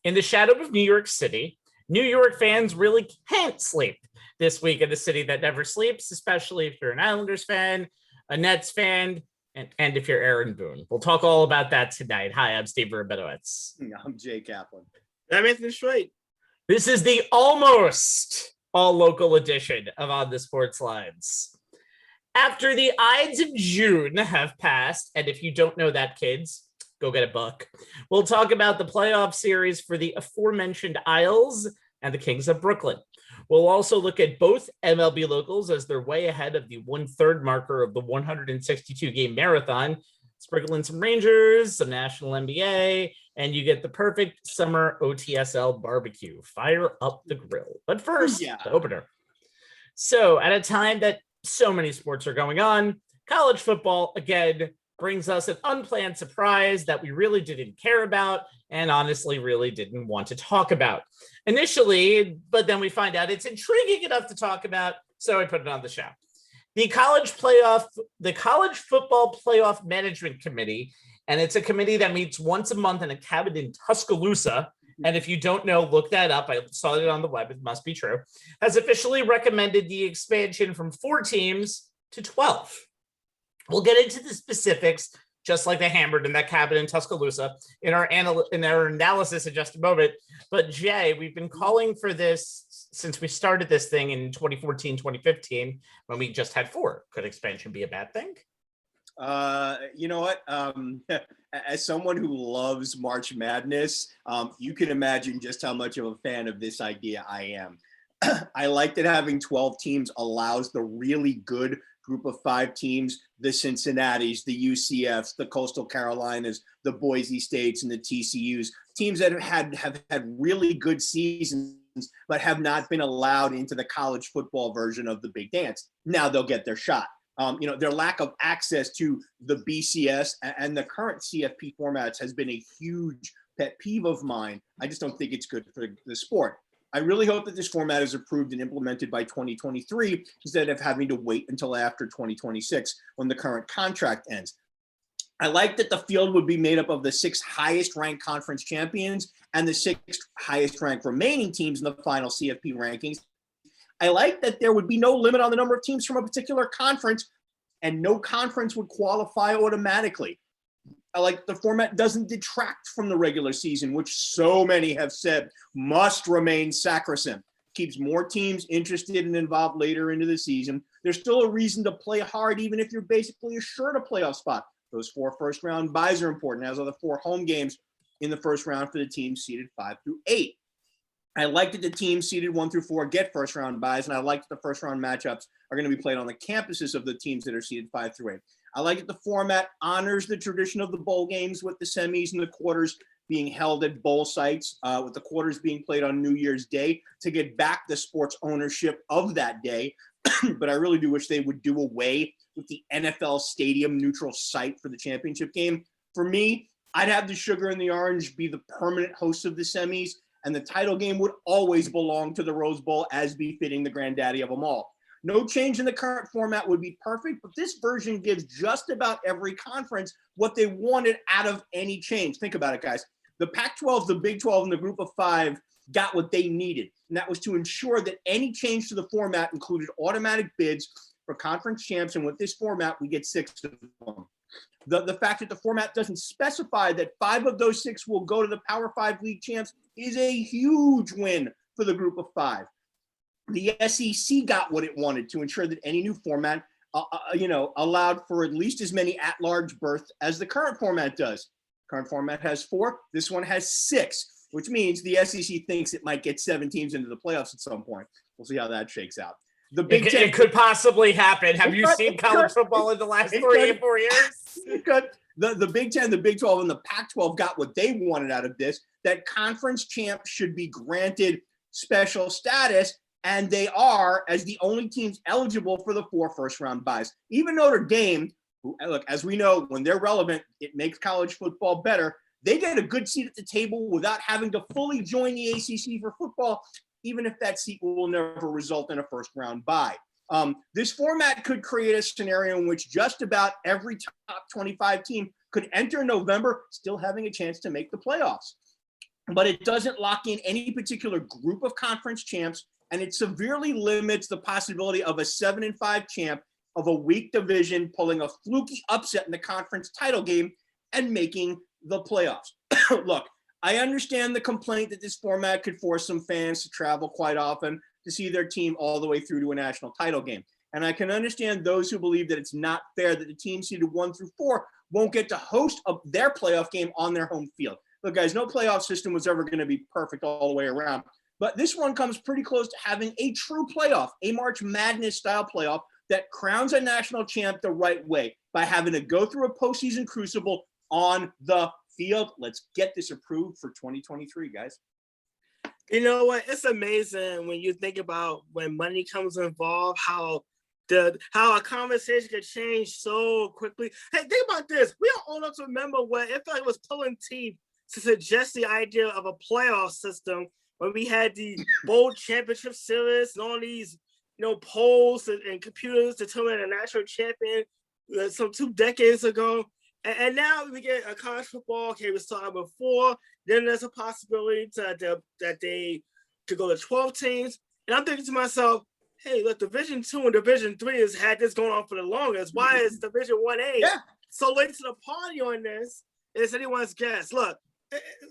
In the shadow of New York City, New York fans really can't sleep this week in the city that never sleeps, especially if you're an Islanders fan, a Nets fan, and if you're Aaron Boone. We'll talk all about that tonight. Hi, I'm Steve Rabinowitz. I'm Jay Kaplan. I'm Anthony Strait. This is the almost all-local edition of On the Sports Lines. After the Ides of June have passed, and if you don't know that, kids, go get a book. We'll talk about the playoff series for the aforementioned Isles and the Kings of Brooklyn. We'll also look at both MLB locals as they're way ahead of the 1/3 marker of the 162-game marathon, sprinkle in some Rangers, some National NBA, and you get the perfect summer OTSL barbecue. Fire up the grill. But first, the opener. So at a time that so many sports are going on, college football, again, brings us an unplanned surprise that we really didn't care about and honestly really didn't want to talk about initially, but then we find out it's intriguing enough to talk about, so I put it on the show. The college football playoff management committee, and it's a committee that meets once a month in a cabin in Tuscaloosa, and if you don't know, look that up. I saw it on the web. It must be true. Has officially recommended the expansion from 4 teams to 12. We'll get into the specifics, just like they hammered in that cabin in Tuscaloosa, in our analysis in just a moment. But Jay, we've been calling for this since we started this thing in 2014, 2015, when we just had 4. Could expansion be a bad thing? You know what? As someone who loves March Madness, you can imagine just how much of a fan of this idea I am. I like that having 12 teams allows the really good group of 5 teams, the Cincinnatis, the UCFs, the Coastal Carolinas, the Boise States, and the TCUs, teams that have had really good seasons, but have not been allowed into the college football version of the big dance. Now they'll get their shot. Their lack of access to the BCS and the current CFP formats has been a huge pet peeve of mine. I just don't think it's good for the sport. I really hope that this format is approved and implemented by 2023 instead of having to wait until after 2026 when the current contract ends. I like that the field would be made up of the 6 highest ranked conference champions and the 6 highest ranked remaining teams in the final CFP rankings. I like that there would be no limit on the number of teams from a particular conference and no conference would qualify automatically. I like the format doesn't detract from the regular season, which so many have said must remain sacrosanct. Keeps more teams interested and involved later into the season. There's still a reason to play hard, even if you're basically assured a playoff spot. Those 4 first-round byes are important, as are the 4 home games in the first round for the teams seeded 5 through 8. I like that the teams seeded 1 through 4 get first-round byes, and I like that the first-round matchups are going to be played on the campuses of the teams that are seeded 5 through 8. I like that the format honors the tradition of the bowl games with the semis and the quarters being held at bowl sites, with the quarters being played on New Year's Day to get back the sports ownership of that day. But I really do wish they would do away with the NFL stadium neutral site for the championship game. For me, I'd have the Sugar and the Orange be the permanent hosts of the semis, and the title game would always belong to the Rose Bowl as befitting the granddaddy of them all. No change in the current format would be perfect, but this version gives just about every conference what they wanted out of any change. Think about it, guys. The Pac-12, the Big 12, and the Group of 5 got what they needed, and that was to ensure that any change to the format included automatic bids for conference champs, and with this format, we get 6 of them. The fact that the format doesn't specify that 5 of those 6 will go to the Power 5 league champs is a huge win for the Group of 5. The SEC got what it wanted to ensure that any new format, allowed for at least as many at-large berths as the current format does. Current format has 4. This one has 6, which means the SEC thinks it might get 7 teams into the playoffs at some point. We'll see how that shakes out. The Big Ten, it could possibly happen. Have you seen college football in the last 3 or 4 years? It could. The Big Ten, the Big 12, and the Pac-12 got what they wanted out of this, that conference champs should be granted special status, and they are, as the only teams eligible for the 4 first-round byes. Even Notre Dame, who, look, as we know, when they're relevant, it makes college football better. They get a good seat at the table without having to fully join the ACC for football, even if that seat will never result in a first-round bye. This format could create a scenario in which just about every top 25 team could enter in November still having a chance to make the playoffs. But it doesn't lock in any particular group of conference champs, and it severely limits the possibility of a 7-5 champ of a weak division pulling a fluky upset in the conference title game and making the playoffs. Look, I understand the complaint that this format could force some fans to travel quite often to see their team all the way through to a national title game. And I can understand those who believe that it's not fair that the teams seeded 1 through 4 won't get to host their playoff game on their home field. Look, guys, no playoff system was ever going to be perfect all the way around. But this one comes pretty close to having a true playoff, a March Madness style playoff that crowns a national champ the right way by having to go through a postseason crucible on the field. Let's get this approved for 2023, guys. You know what? It's amazing when you think about when money comes involved, how a conversation can change so quickly. Hey, think about this. We are old enough to remember when it felt like it was pulling teeth to suggest the idea of a playoff system when we had the bowl championship series and all these, polls and computers determining a national champion some 2 decades ago. And now we get a college football. Okay, we started before. Then there's a possibility that they could go to 12 teams. And I'm thinking to myself, hey, look, Division 2 and Division 3 has had this going on for the longest. Why is Division 1A so late to the party on this? It's anyone's guess. Look,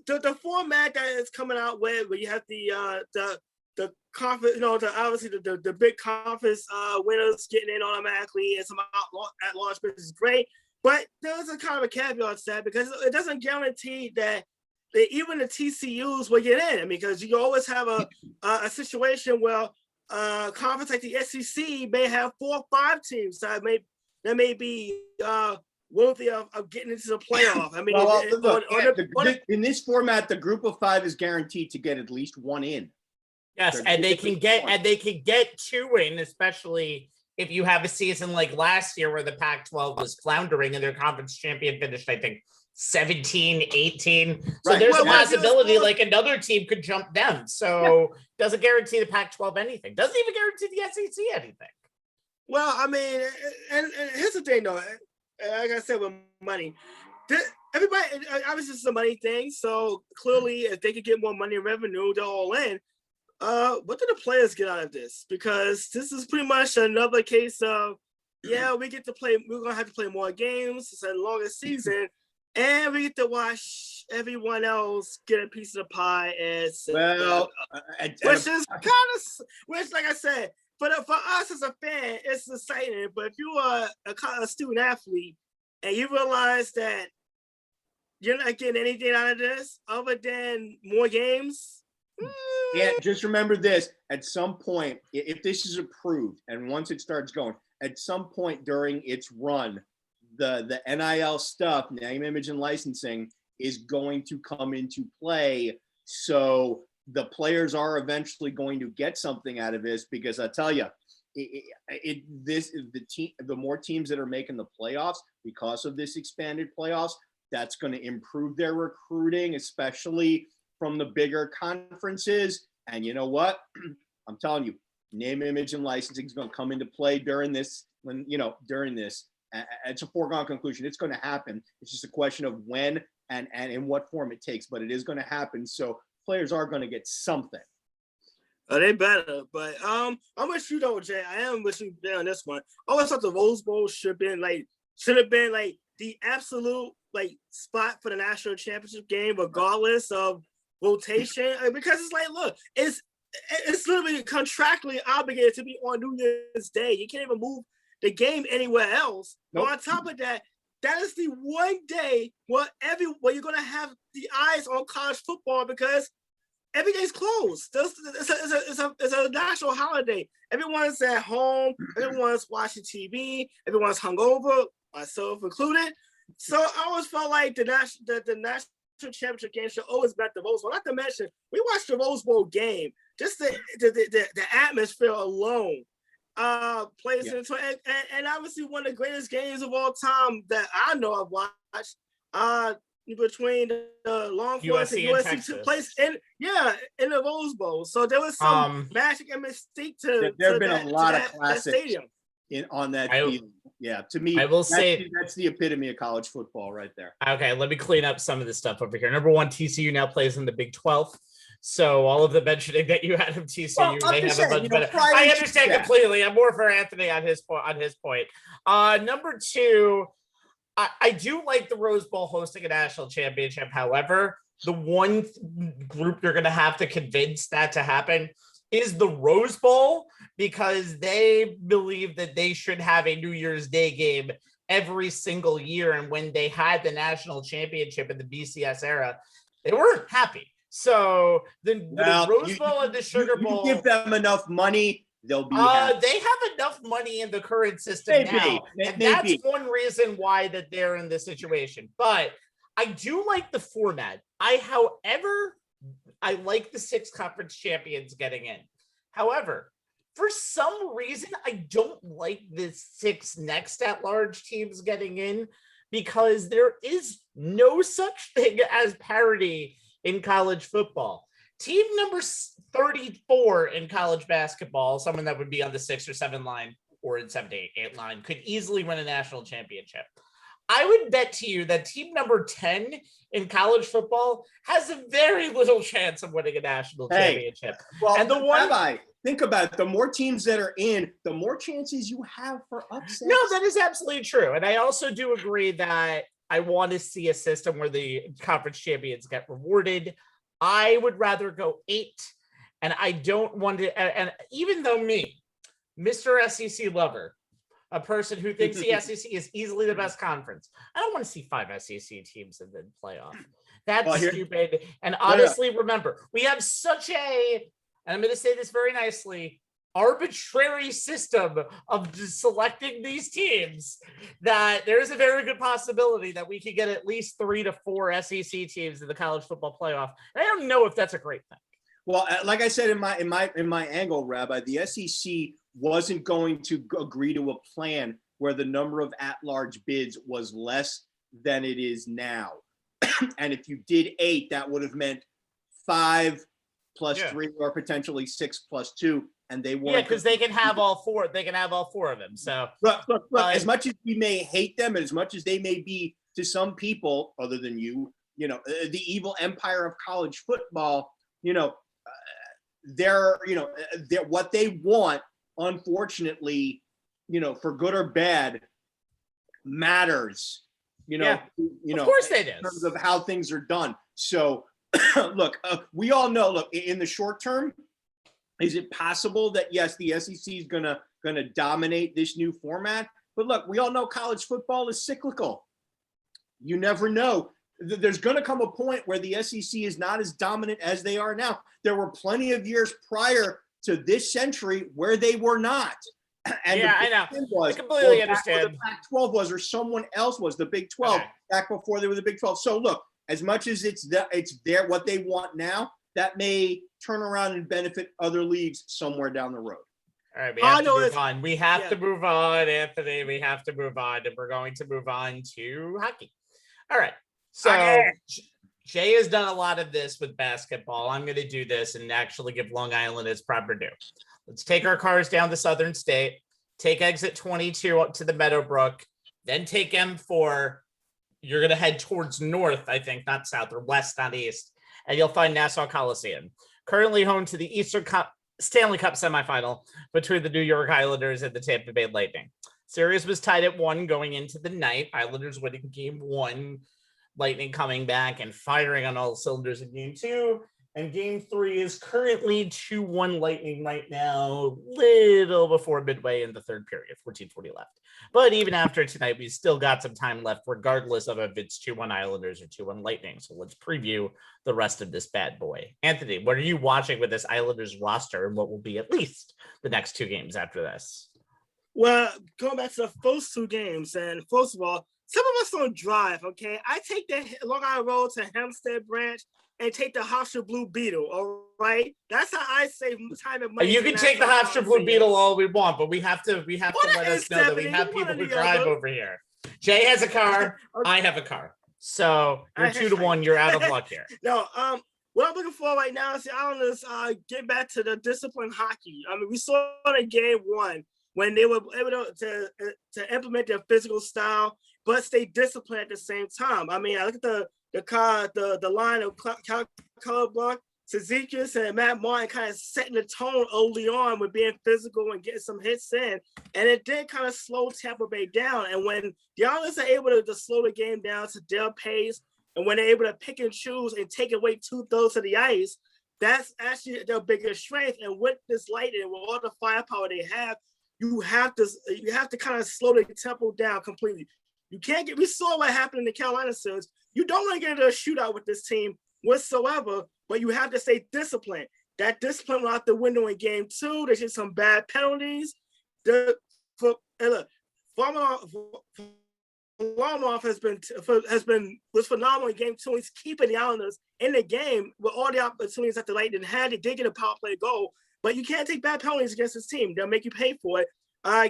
the format that is coming out with, where you have the conference, obviously the big conference winners getting in automatically and some at-large pitches is great. But there's a kind of a caveat to that because it doesn't guarantee that even the TCUs will get in. I mean, because you always have a situation where a conference like the SEC may have 4 or 5 teams that may be worthy of getting into the playoff. I mean, in this format, the group of 5 is guaranteed to get at least 1 in. Yes, and they can get 2 in, especially if you have a season like last year where the Pac-12 was floundering and their conference champion finished, I think, 17, 18. So there's a possibility like another team could jump them. So doesn't guarantee the Pac-12 anything. Doesn't even guarantee the SEC anything. Well, I mean, and here's the thing, though. Like I said, with money, everybody, obviously it's a money thing. So clearly, if they could get more money and revenue, they're all in. What do the players get out of this? Because this is pretty much another case of, we get to play. We're gonna have to play more games. It's a longer season, and we get to watch everyone else get a piece of the pie. Which is like I said, for us as a fan, it's exciting. But if you are a student athlete and you realize that you're not getting anything out of this other than more games. Yeah, just remember this. At some point, if this is approved and once it starts going, at some point during its run, the NIL stuff, name, image, and licensing, is going to come into play. So the players are eventually going to get something out of this because I tell you, the more teams that are making the playoffs because of this expanded playoffs, that's going to improve their recruiting, especially from the bigger conferences. And you know what? I'm telling you, name, image, and licensing is going to come into play during this. It's a foregone conclusion. It's going to happen. It's just a question of when and in what form it takes, but it is going to happen. So players are going to get something. They better, but I'm with you though, Jay. I am with you there on this one. I always thought the Rose Bowl should have been the absolute spot for the national championship game, regardless of rotation, because it's like, look, it's literally contractually obligated to be on New Year's Day. You can't even move the game anywhere else. Nope. On top of that, that is the one day where you're gonna have the eyes on college football because every day's closed. It's a national holiday. Everyone's at home. Everyone's watching TV. Everyone's hungover, myself included. So I always felt like the national championship game should always be at the Rose Bowl. Not to mention, we watched the Rose Bowl game. Just the atmosphere alone plays into it. And obviously one of the greatest games of all time that I know I've watched between the Longhorns and USC took place in the Rose Bowl. So there was some magic and mystique to there have been a lot of classics stadium. on that field. Yeah, to me, I will say that's the epitome of college football right there. Okay, let me clean up some of this stuff over here. Number one, TCU now plays in the Big 12. So all of the mentioning that you had of TCU, Well, they have a bunch better. Friday I understand completely. I'm more for Anthony on his point. Number two, I do like the Rose Bowl hosting a national championship. However, the one group you're going to have to convince that to happen is the Rose Bowl, because they believe that they should have a New Year's Day game every single year. And when they had the national championship in the BCS era, they weren't happy. So the Rose Bowl and the Sugar Bowl, you give them enough money, they'll be happy. They have enough money in the current system now. And that's one reason why that they're in this situation. But I do like the format. However, I like the 6 conference champions getting in. However, for some reason, I don't like the 6 next at-large teams getting in, because there is no such thing as parity in college football. Team number 34 in college basketball, someone that would be on the 6 or 7 line or in 7 to 8 line, could easily win a national championship. I would bet to you that team number 10 in college football has a very little chance of winning a national championship. Well, and Rabbi, think about it. The more teams that are in, the more chances you have for upsets. No, that is absolutely true. And I also do agree that I want to see a system where the conference champions get rewarded. I would rather go 8. And I don't want to, and even though me, Mr. SEC lover, a person who thinks the SEC is easily the best conference, I don't want to see 5 SEC teams in the playoff. That's stupid. And honestly, remember, we have such and I'm going to say this very nicely, arbitrary system of selecting these teams, that there's a very good possibility that we could get at least 3 to 4 SEC teams in the college football playoff. And I don't know if that's a great thing. Well, like I said in my angle, Rabbi, the SEC wasn't going to agree to a plan where the number of at-large bids was less than it is now. And if you did 8, that would have meant 5 plus 3 or potentially 6 plus 2. And they weren't. Yeah, because they can have all 4. They can have all 4 of them. So look, as much as we may hate them, and as much as they may be to some people, other than you, the evil empire of college football, they're what they want, unfortunately, for good or bad, matters. Of course they do. In terms of how things are done. So, look, we all know. Look, in the short term, is it possible that yes, the SEC is gonna dominate this new format? But look, we all know college football is cyclical. You never know. There's going to come a point where the SEC is not as dominant as they are now. There were plenty of years prior to this century where they were not. And I know. I completely understand. The Pac-12 was, or someone else was, the Big 12, back before they were the Big 12. So look, as much as it's there, what they want now, that may turn around and benefit other leagues somewhere down the road. All right, we have to move on. We have to move on, Anthony. We have to move on, and we're going to move on to hockey. All right. So Jay has done a lot of this with basketball. I'm going to do this and actually give Long Island its proper due. Let's take our cars down to Southern State, take exit 22 up to the Meadowbrook, then take M4. You're going to head towards north, I think, not south, or west, not east, and you'll find Nassau Coliseum, currently home to the Stanley Cup semifinal between the New York Islanders and the Tampa Bay Lightning. Series was tied at 1 going into the night. Islanders winning game 1. Lightning coming back and firing on all cylinders in game 2. And game 3 is currently 2-1 Lightning right now, little before midway in the third period, 14:40 left. But even after tonight, we still got some time left, regardless of if it's 2-1 Islanders or 2-1 Lightning. So let's preview the rest of this bad boy. Anthony, what are you watching with this Islanders roster, and what will be at least the next 2 games after this? Well, going back to the first 2 games, and first of all, some of us don't drive, okay? I take the Long Island Road to Hempstead Branch and take the Hofstra Blue Beetle, all right? That's how I save time and money. You can take the Hofstra Blue Beetle all we want, but we have to let us know that we have people who drive over here. Jay has a car. Okay. I have a car. So you're 2-1. You're out of luck here. No, what I'm looking for right now is the Islanders get back to the disciplined hockey. I mean, we saw it in game 1. when they were able to implement their physical style, but stay disciplined at the same time. I mean, I look at the line of color block. Suzuki and Matt Martin kind of setting the tone early on with being physical and getting some hits in. And it did kind of slow Tampa Bay down. And when the Islanders are able to slow the game down to their pace, and when they're able to pick and choose and take away 2/3 of the ice, that's actually their biggest strength. And with this Lightning, with all the firepower they have, you have to kind of slow the tempo down completely. You can't we saw what happened in the Carolina series. You don't want to get into a shootout with this team whatsoever, but you have to stay disciplined. That discipline went out the window in game 2. There's just some bad penalties. Varlamov was phenomenal in game 2. He's keeping the Islanders in the game with all the opportunities that the Lightning had. They did get a power play goal, but you can't take bad penalties against this team. They'll make you pay for it.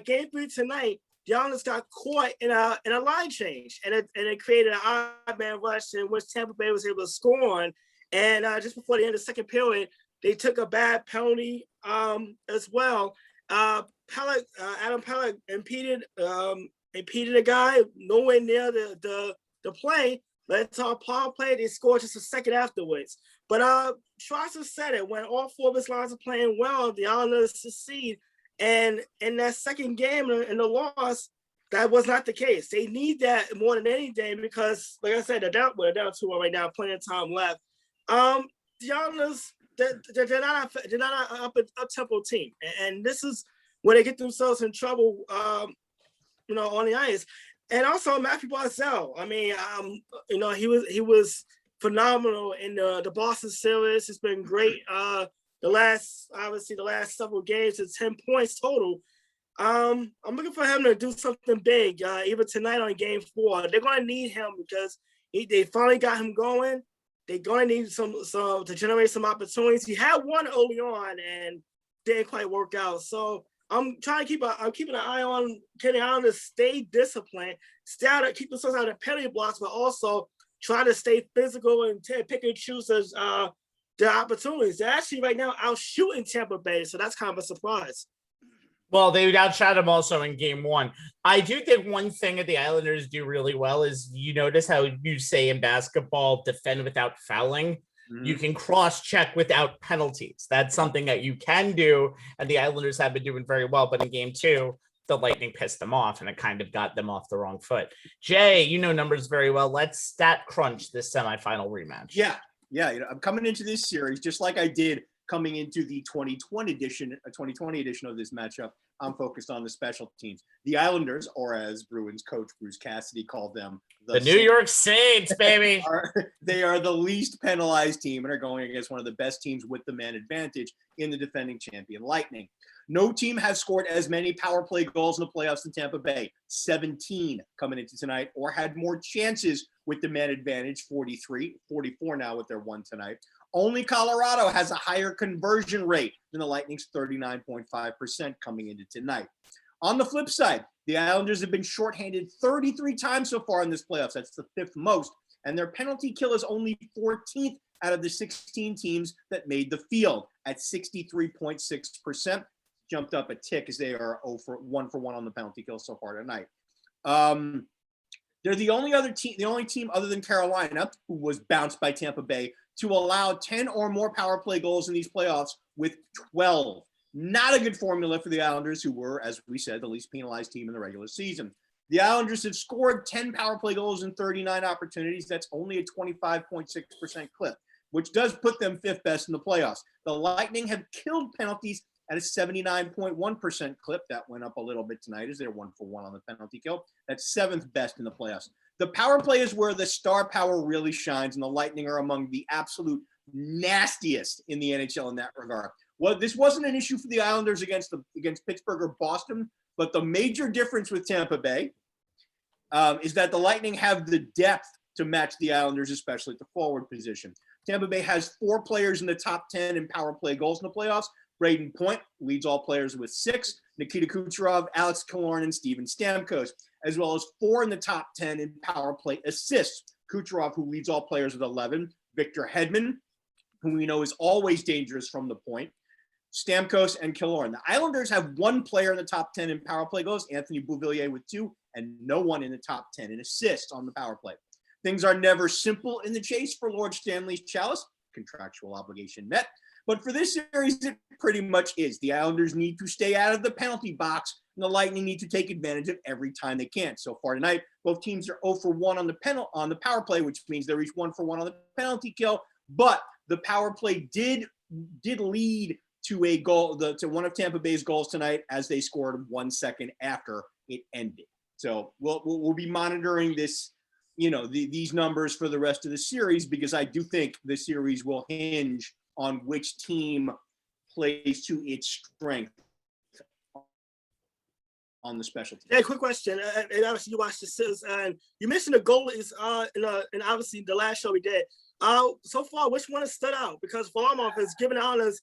Game 3 tonight, the Islanders got caught in a line change, and it created an odd man rush in which Tampa Bay was able to score on. And just before the end of the second period, they took a bad penalty as well. Adam Pelech impeded a guy nowhere near the play. That's our power play. They scored just a second afterwards. But Strasser said it. When all 4 of his lines are playing well, the Islanders succeed. And in that second game in the loss, that was not the case. They need that more than anything because, like I said, they're down 2 right now, plenty of time left. The Islanders, they're not an up-tempo team. And this is where they get themselves in trouble, on the ice. And also Matthew Barzal. I mean, he was phenomenal in the Boston series. It's been great. The last several games, it's 10 points total. I'm looking for him to do something big, even tonight on game 4. They're going to need him because they finally got him going. They're going to need some to generate some opportunities. He had one early on and didn't quite work out. So I'm keeping an eye on getting out to stay disciplined, keep themselves out of penalty blocks, but also try to stay physical and pick and choose the opportunities. They're actually right now out shooting Tampa Bay, so that's kind of a surprise. Well, they outshot him also in game 1. I do think one thing that the Islanders do really well is you notice how you say in basketball, defend without fouling. Mm-hmm. You can cross-check without penalties. That's something that you can do, and the Islanders have been doing very well. But in game 2, the Lightning pissed them off, and it kind of got them off the wrong foot. Jay, you know numbers very well. Let's stat crunch this semifinal rematch. Yeah. I'm coming into this series just like I did coming into the 2020 edition of this matchup. I'm focused on the special teams. The Islanders, or as Bruins coach Bruce Cassidy called them, the New York Saints, baby. They are the least penalized team and are going against one of the best teams with the man advantage in the defending champion Lightning. No team has scored as many power play goals in the playoffs than Tampa Bay, 17 coming into tonight, or had more chances with the man advantage, 43, 44 now with their one tonight. Only Colorado has a higher conversion rate than the Lightning's 39.5% coming into tonight. On the flip side, the Islanders have been shorthanded 33 times so far in this playoffs. That's the 5th most. And their penalty kill is only 14th out of the 16 teams that made the field at 63.6%. Jumped up a tick as they are 1 for 1 on the penalty kill so far tonight. They're the only team other than Carolina who was bounced by Tampa Bay to allow 10 or more power play goals in these playoffs with 12. Not a good formula for the Islanders, who were, as we said, the least penalized team in the regular season. The Islanders have scored 10 power play goals in 39 opportunities. That's only a 25.6% clip, which does put them 5th best in the playoffs. The Lightning have killed penalties at a 79.1% clip. That went up a little bit tonight as they're 1 for 1 on the penalty kill. That's 7th best in the playoffs. The power play is where the star power really shines, and the Lightning are among the absolute nastiest in the NHL in that regard. Well, this wasn't an issue for the Islanders against Pittsburgh or Boston, but the major difference with Tampa Bay is that the Lightning have the depth to match the Islanders, especially at the forward position. Tampa Bay has 4 players in the top 10 in power play goals in the playoffs. Braden Point leads all players with 6. Nikita Kucherov, Alex Killorn, and Steven Stamkos, as well as 4 in the top 10 in power play assists. Kucherov, who leads all players with 11. Victor Hedman, who we know is always dangerous from the point. Stamkos, and Killorn. The Islanders have one player in the top 10 in power play goals, Anthony Beauvillier with 2, and no one in the top 10 in assists on the power play. Things are never simple in the chase for Lord Stanley's Chalice. Contractual obligation met. But for this series, it pretty much is. The Islanders need to stay out of the penalty box, and the Lightning need to take advantage of every time they can. So far tonight, both teams are 0 for 1 on the power play, which means they're each 1 for 1 on the penalty kill. But the power play did lead to a goal, to one of Tampa Bay's goals tonight, as they scored 1 second after it ended. So we'll be monitoring this, these numbers for the rest of the series, because I do think the series will hinge on which team plays to its strength on the special team. Hey, quick question. And obviously you watched the series, and you mentioned the goalies and obviously the last show we did. So far, which one has stood out? Because Varlamov has given Islanders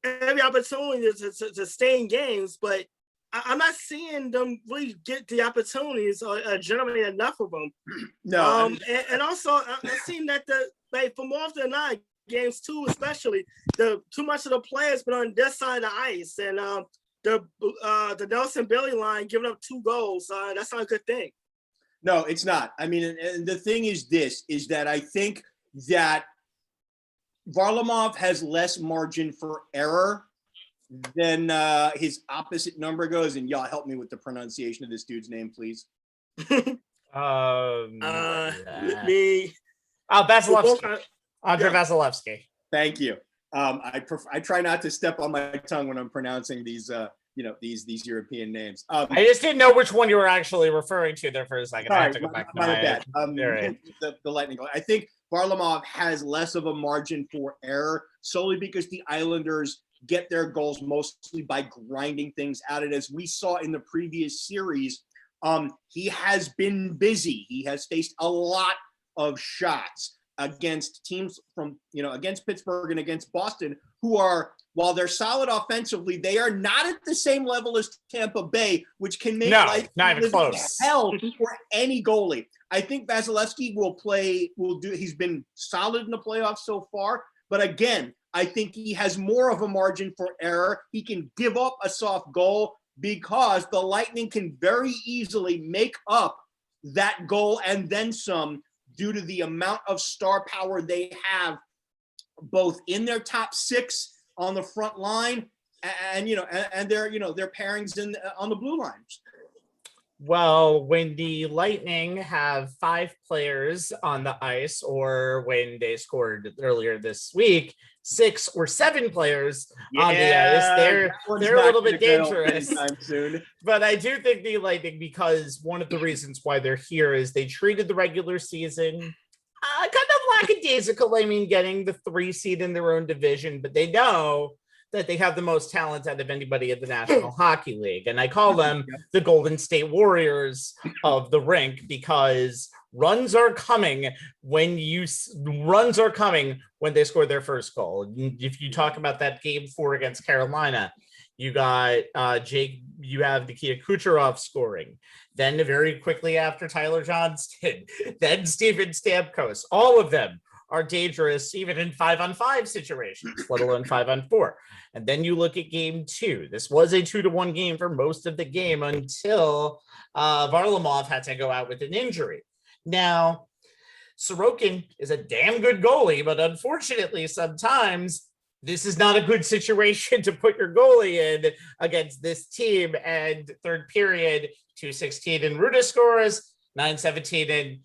every opportunity to stay in games, but I'm not seeing them really get the opportunities or generate enough of them. No. And also, I've seen that for more often than not, games 2 especially, too much of the players been on this side of the ice, and the Nelson Bailey line giving up 2 goals. That's not a good thing. No, it's not. I mean, and the thing is that I think that Varlamov has less margin for error than his opposite number goes. And y'all help me with the pronunciation of this dude's name, please. Vasilevsky. Andre Vasilevsky. Thank you. I try not to step on my tongue when I'm pronouncing these these European names. I just didn't know which one you were actually referring to there for a second. I have to go back to the Lightning goal. I think Varlamov has less of a margin for error, solely because the Islanders get their goals mostly by grinding things out. And as we saw in the previous series, he has been busy. He has faced a lot of shots against teams against Pittsburgh and against Boston, who are, while they're solid offensively, they are not at the same level as Tampa Bay, which can make life not even close. Hell for any goalie. I think Vasilevsky he's been solid in the playoffs so far, but again, I think he has more of a margin for error. He can give up a soft goal because the Lightning can very easily make up that goal and then some, due to the amount of star power they have, both in their top 6 on the front line and their pairings on the blue lines. Well, when the Lightning have 5 players on the ice, or when they scored earlier this week, 6 or 7 players on the ice, they're a little bit dangerous. Soon. But I do think the Lightning, because one of the reasons why they're here is they treated the regular season kind of lackadaisical. I mean, getting the 3 seed in their own division, but they know that they have the most talent out of anybody in the National Hockey League. And I call them the Golden State Warriors of the rink, because runs are coming when they score their first goal. If you talk about that game 4 against Carolina, you got you have Nikita Kucherov scoring. Then very quickly after, Tyler Johnston, then Steven Stamkos. All of them are dangerous, even in 5-on-5 situations, let alone 5-on-4. And then you look at game 2. This was a 2-1 game for most of the game until Varlamov had to go out with an injury. Now, Sorokin is a damn good goalie, but unfortunately, sometimes this is not a good situation to put your goalie in against this team. And third period, 2:16 and Ruda scores, 9:17 and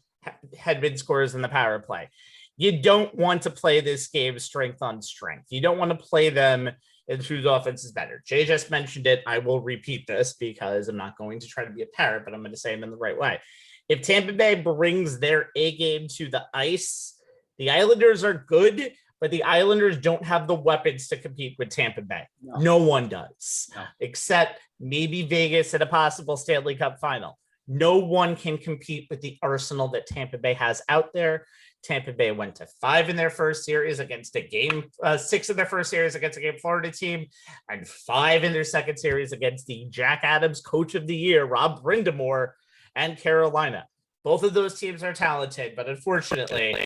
Hedman scores in the power play. You don't want to play this game strength on strength. You don't want to play them and whose offense is better. Jay just mentioned it. I will repeat this because I'm not going to try to be a parrot, but I'm going to say them in the right way. If Tampa Bay brings their A game to the ice, the Islanders are good, but the Islanders don't have the weapons to compete with Tampa Bay. No one does, except maybe Vegas at a possible Stanley Cup final. No one can compete with the arsenal that Tampa Bay has out there. Tampa Bay went to 5 in their first series against 6 in their first series against a game Florida team, and 5 in their second series against the Jack Adams Coach of the Year, Rob Brindamore, and Carolina. Both of those teams are talented, but unfortunately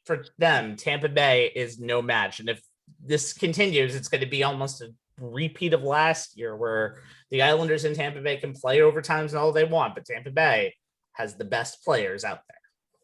for them, Tampa Bay is no match. And if this continues, it's going to be almost a repeat of last year where the Islanders in Tampa Bay can play overtimes and all they want, but Tampa Bay has the best players out there.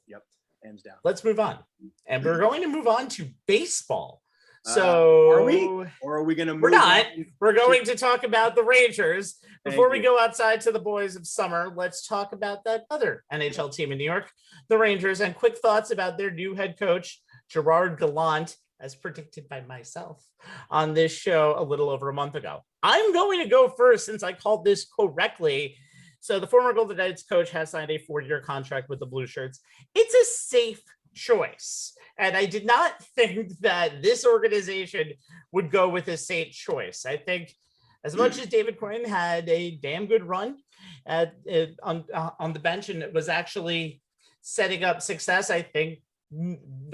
Yep, hands down. Let's move on. And we're going to move on to baseball. So are we? Or are we going to move We're not. on? We're going to talk about the Rangers. Before we you. go outside to the boys of summer, let's talk about that other NHL team in New York, the Rangers, and quick thoughts about their new head coach, Gerard Gallant, as predicted by myself on this show a little over a month ago. I'm going to go first since I called this correctly. So the former Golden Knights coach has signed a 4-year contract with the Blue Shirts. It's a safe choice. And I did not think that this organization would go with a safe choice. I think as much as David Quinn had a damn good run on the bench and it was actually setting up success, I think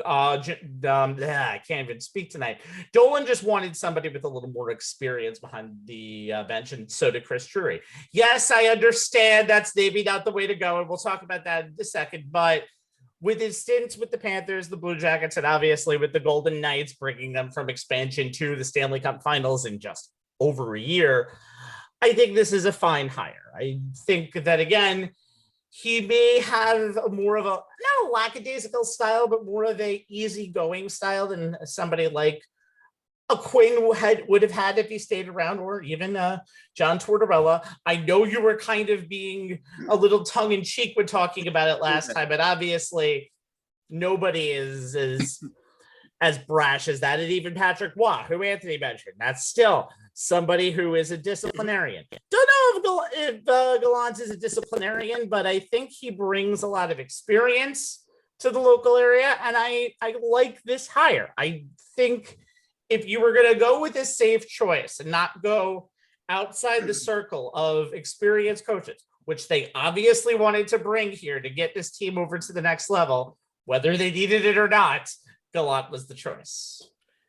I can't even speak tonight. Dolan just wanted somebody with a little more experience behind the bench, and so did Chris Drury. Yes, I understand that's maybe not the way to go, and we'll talk about that in a second, but with his stints with the Panthers, the Blue Jackets, and obviously with the Golden Knights, bringing them from expansion to the Stanley Cup Finals in just over a year, I think this is a fine hire. I think that, again, he may have more of a, not a lackadaisical style, but more of a easygoing style than somebody like a Quinn would have had if he stayed around, or even John Tortorella. I know you were kind of being a little tongue-in-cheek when talking about it last time, but obviously nobody is as brash as that. And even Patrick Waugh, who Anthony mentioned, that's still somebody who is a disciplinarian. Don't know if Gallant is a disciplinarian, but I think he brings a lot of experience to the local area, and I like this hire. I think if you were going to go with a safe choice and not go outside the circle of experienced coaches, which they obviously wanted to bring here to get this team over to the next level, whether they needed it or not, Gallant was the choice.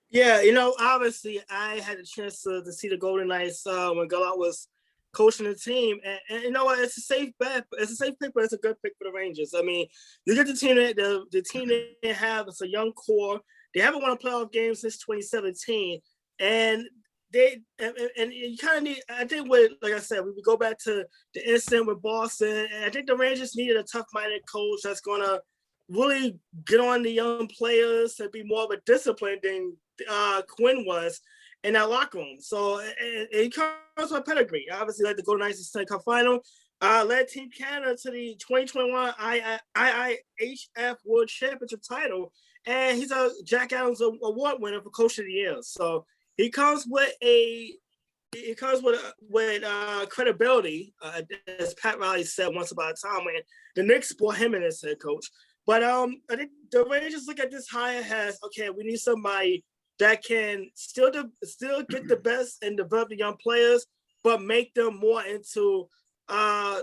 Yeah, obviously I had a chance to see the Golden Knights when Gallant was coaching the team, and you know what? It's a safe bet. It's a safe pick, but it's a good pick for the Rangers. I mean, you get the team they have. It's a young core. They haven't won a playoff game since 2017, and you kind of need. I think like I said, we would go back to the incident with Boston, and I think the Rangers needed a tough-minded coach that's going to really get on the young players to be more of a discipline than Quinn was in that locker room. So it comes with pedigree. Obviously, like the Golden Knights in the Stanley Cup Final, led Team Canada to the 2021 IIHF World Championship title. And he's a Jack Adams Award winner for Coach of the Year. So he comes with credibility, as Pat Riley said once upon a time when the Knicks brought him in as head coach. But I think the Rangers look at this hire as, okay, we need somebody that can still get the best and develop the young players, but make them more into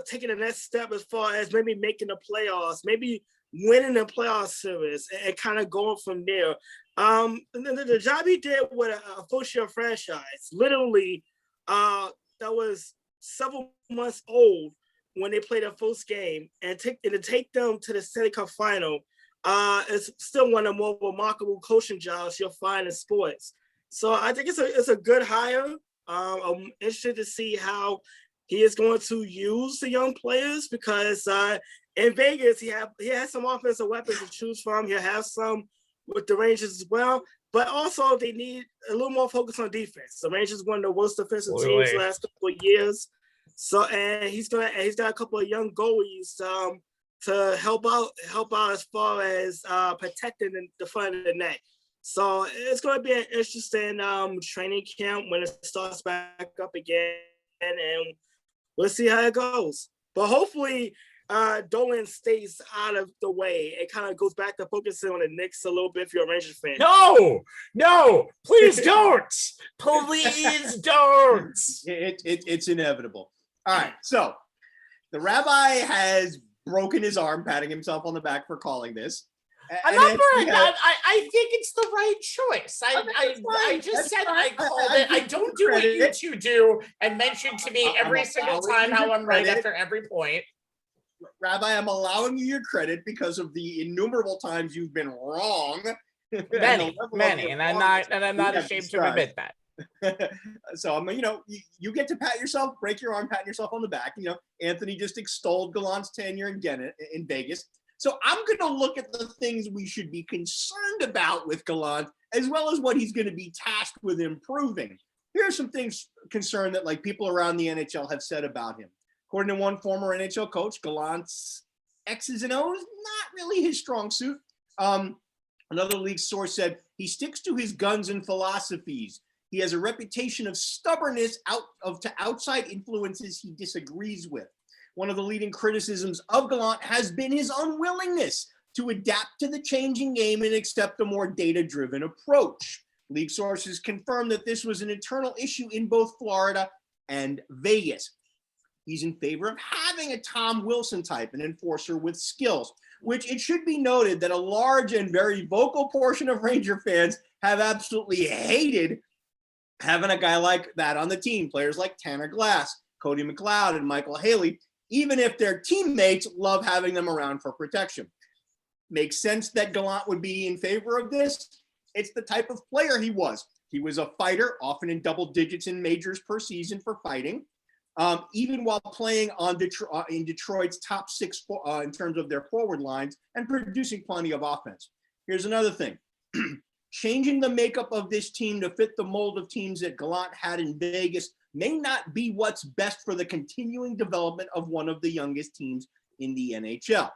taking the next step as far as maybe making the playoffs, maybe winning the playoff series and kind of going from there. The job he did with a first-year franchise, literally, that was several months old when they played their first game, and to take them to the Stanley Cup Final, is still one of the more remarkable coaching jobs you'll find in sports. So I think it's a good hire. I'm interested to see how he is going to use the young players, because in Vegas, he has some offensive weapons to choose from. He'll have some with the Rangers as well, but also they need a little more focus on defense. The Rangers one of the worst defensive teams the last couple of years. So, and he's got a couple of young goalies to help out as far as protecting the front of the net. So it's going to be an interesting training camp when it starts back up again, and we'll see how it goes. But hopefully, Dolan stays out of the way. It kind of goes back to focusing on the Knicks a little bit if you're a Rangers fan. No, please don't. Please don't. It's inevitable. All right, so the rabbi has broken his arm, patting himself on the back for calling this. I think it's the right choice. I just said I called it. I don't do what you two do and mention to me every single time how I'm right after every point. Rabbi, I'm allowing you your credit because of the innumerable times you've been wrong Many, and I'm not ashamed to admit that. So I'm, you get to pat yourself, break your arm, patting yourself on the back. Anthony just extolled Gallant's tenure in Vegas. So I'm going to look at the things we should be concerned about with Gallant, as well as what he's going to be tasked with improving. Here are some things concerned that like people around the NHL have said about him. According to one former NHL coach, Gallant's X's and O's not really his strong suit. Another league source said he sticks to his guns and philosophies. He has a reputation of stubbornness to outside influences he disagrees with. One of the leading criticisms of Gallant has been his unwillingness to adapt to the changing game and accept a more data-driven approach. League sources confirmed that this was an internal issue in both Florida and Vegas. He's in favor of having a Tom Wilson type, an enforcer with skills, which it should be noted that a large and very vocal portion of Ranger fans have absolutely hated having a guy like that on the team. Players like Tanner Glass, Cody McLeod, and Michael Haley, even if their teammates love having them around for protection. Makes sense that Gallant would be in favor of this. It's the type of player he was. He was a fighter, often in double digits in majors per season for fighting. Even while playing in Detroit's top six in terms of their forward lines and producing plenty of offense. Here's another thing. Changing the makeup of this team to fit the mold of teams that Gallant had in Vegas may not be what's best for the continuing development of one of the youngest teams in the NHL.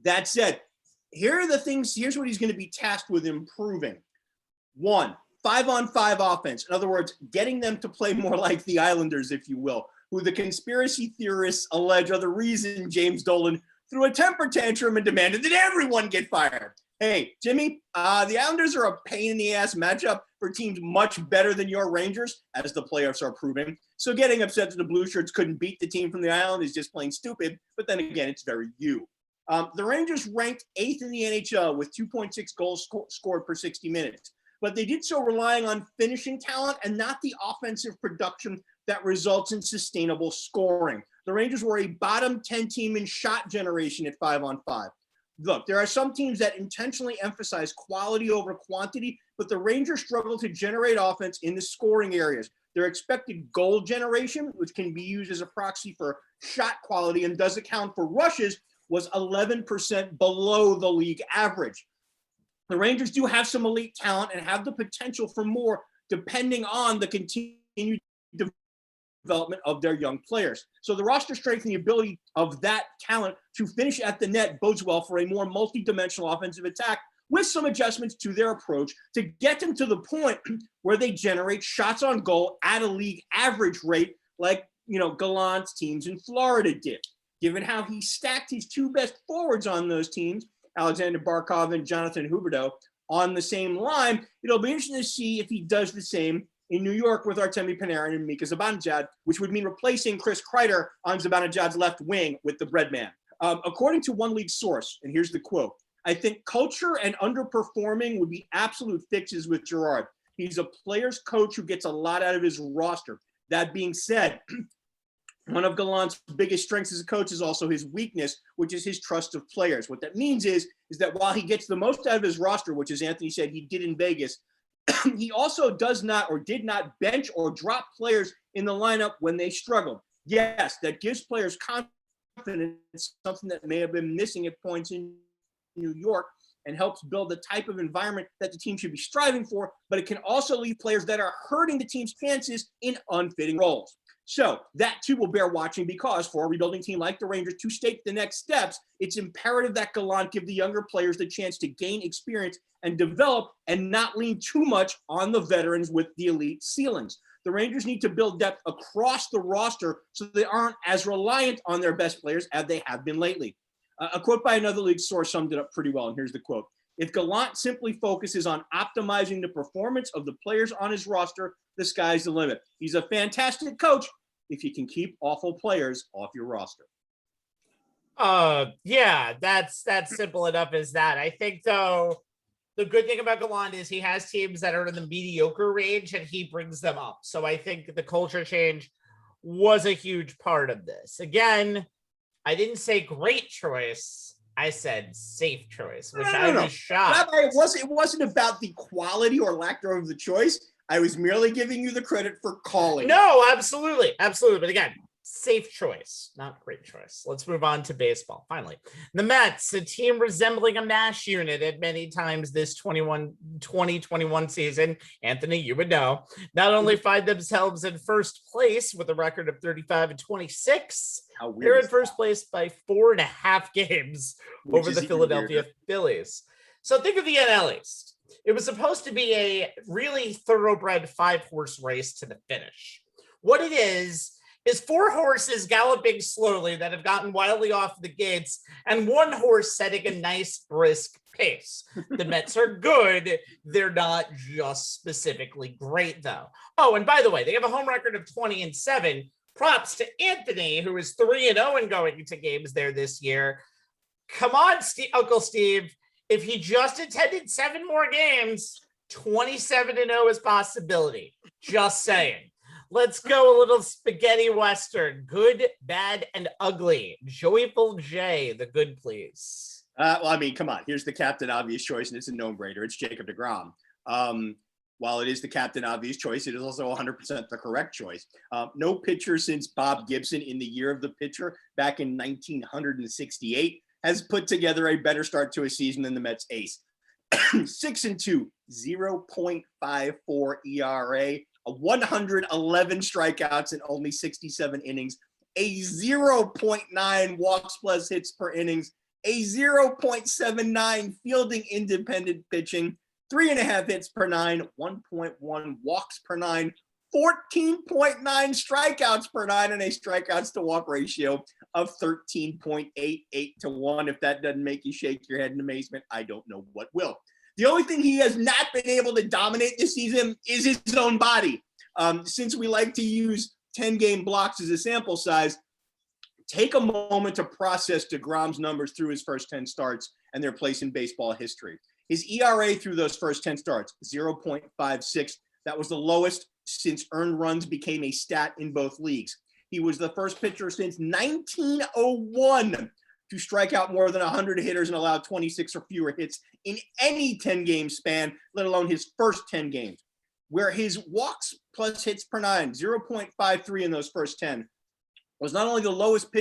That said, here are the things, here's what he's going to be tasked with improving. 1, 5-on-5 offense. In other words, getting them to play more like the Islanders, if you will, who the conspiracy theorists allege are the reason James Dolan threw a temper tantrum and demanded that everyone get fired. Hey, Jimmy, the Islanders are a pain in the ass matchup for teams much better than your Rangers, as the playoffs are proving. So getting upset that the Blue Shirts couldn't beat the team from the Island is just plain stupid. But then again, it's very you. The Rangers ranked 8th in the NHL with 2.6 goals scored per 60 minutes. But they did so relying on finishing talent and not the offensive production that results in sustainable scoring. The Rangers were a bottom 10 team in shot generation at 5-on-5. Look, there are some teams that intentionally emphasize quality over quantity, but the Rangers struggle to generate offense in the scoring areas. Their expected goal generation, which can be used as a proxy for shot quality and does account for rushes, was 11% below the league average. The Rangers do have some elite talent and have the potential for more depending on the continued development of their young players. So the roster strength and the ability of that talent to finish at the net bodes well for a more multi-dimensional offensive attack with some adjustments to their approach to get them to the point where they generate shots on goal at a league average rate like, Gallant's teams in Florida did. Given how he stacked his two best forwards on those teams, Alexander Barkov and Jonathan Huberdeau, on the same line, it'll be interesting to see if he does the same in New York with Artemi Panarin and Mika Zibanejad, which would mean replacing Chris Kreider on Zibanejad's left wing with the bread man. According to one league source, and here's the quote, I think culture and underperforming would be absolute fixes with Gerard. He's a player's coach who gets a lot out of his roster. That being said, one of Gallant's biggest strengths as a coach is also his weakness, which is his trust of players. What that means is that while he gets the most out of his roster, which as Anthony said he did in Vegas, he also does not or did not bench or drop players in the lineup when they struggle. Yes, that gives players confidence, something that may have been missing at points in New York, and helps build the type of environment that the team should be striving for, but it can also leave players that are hurting the team's chances in unfitting roles. So that too will bear watching because for a rebuilding team like the Rangers to take the next steps, it's imperative that Gallant give the younger players the chance to gain experience and develop and not lean too much on the veterans with the elite ceilings. The Rangers need to build depth across the roster so they aren't as reliant on their best players as they have been lately. A quote by another league source summed it up pretty well, and here's the quote. If Gallant simply focuses on optimizing the performance of the players on his roster, the sky's the limit. He's a fantastic coach if you can keep awful players off your roster. Yeah, that's simple enough as that. I think, though, the good thing about Gallant is he has teams that are in the mediocre range and he brings them up. So I think the culture change was a huge part of this. Again, I didn't say great choice. I said safe choice, which No. I was shocked. Rabbi, it wasn't about the quality or lack thereof of the choice. I was merely giving you the credit for calling. No, absolutely. But again, safe choice, not great choice. Let's move on to baseball. Finally, the Mets, a team resembling a MASH unit at many times this 2021 season. Anthony, you would know, not only find themselves in first place with a record of 35-26, they're in first place by 4.5 games over the Philadelphia Phillies. So think of the NL East. It was supposed to be a really thoroughbred 5-horse race to the finish. What it is 4 horses galloping slowly that have gotten wildly off the gates and 1 horse setting a nice brisk pace. The Mets are good. They're not just specifically great, though. Oh, and by the way, they have a home record of 20-7. Props to Anthony, who is 3-0 and going into games there this year. Come on, Uncle Steve. If he just attended 7 more games, 27-0 is possibility. Just saying. Let's go a little spaghetti western. Good, bad, and ugly. Joyful J, the good, please. Well, I mean, come on. Here's the captain obvious choice, and it's a no-brainer. It's Jacob deGrom. While it is the captain obvious choice, it is also 100% the correct choice. No pitcher since Bob Gibson in the year of the pitcher back in 1968 has put together a better start to a season than the Mets ace. 6-2, 0.54 ERA, 111 strikeouts in only 67 innings, a 0.9 walks plus hits per innings, a 0.79 fielding independent pitching, 3.5 hits per 9, 1.1 walks per 9, 14.9 strikeouts per 9, and a strikeouts to walk ratio of 13.88 to 1. If that doesn't make you shake your head in amazement, I don't know what will. The only thing he has not been able to dominate this season is his own body. Since we like to use 10-game blocks as a sample size, take a moment to process deGrom's numbers through his first 10 starts and their place in baseball history. His ERA through those first 10 starts, 0.56. That was the lowest since earned runs became a stat in both leagues. He was the first pitcher since 1901 to strike out more than 100 hitters and allow 26 or fewer hits in any 10-game span, let alone his first 10 games, where his walks plus hits per 9, 0.53 in those first 10, was not only the lowest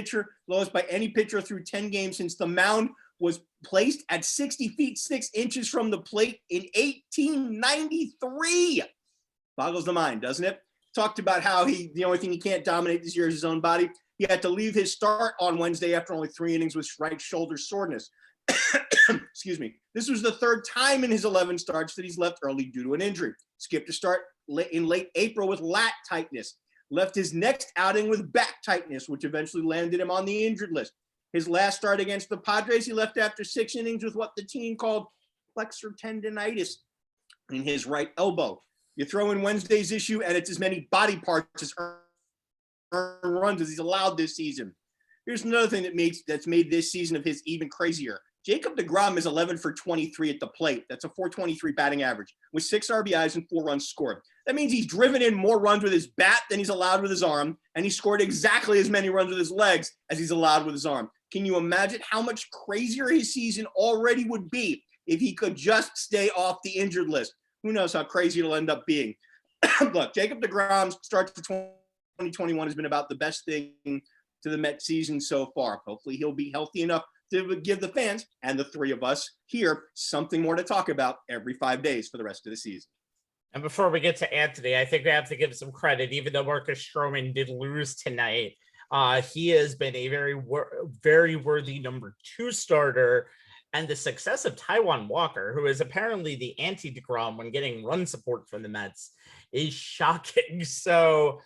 by any pitcher through 10 games since the mound was placed at 60 feet 6 inches from the plate in 1893. Boggles the mind, doesn't it? Talked about how the only thing he can't dominate this year is his own body. He had to leave his start on Wednesday after only 3 innings with right shoulder soreness. Excuse me. This was the 3rd time in his 11 starts that he's left early due to an injury. Skipped a start in late April with lat tightness. Left his next outing with back tightness, which eventually landed him on the injured list. His last start against the Padres, he left after 6 innings with what the team called flexor tendonitis in his right elbow. You throw in Wednesday's issue, and it's as many body parts as earned runs as he's allowed this season. Here's another thing that's made this season of his even crazier. Jacob deGrom is 11 for 23 at the plate. That's a .423 batting average with 6 RBIs and 4 runs scored. That means he's driven in more runs with his bat than he's allowed with his arm, and he scored exactly as many runs with his legs as he's allowed with his arm. Can you imagine how much crazier his season already would be if he could just stay off the injured list? Who knows how crazy it'll end up being. Look, Jacob deGrom's start to 2021 has been about the best thing to the Mets season so far. Hopefully he'll be healthy enough to give the fans and the 3 of us here something more to talk about every 5 days for the rest of the season. And before we get to Anthony, I think we have to give some credit, even though Marcus Stroman did lose tonight. He has been a very worthy number 2 starter. And the success of Taijuan Walker, who is apparently the anti-deGrom when getting run support from the Mets, is shocking. So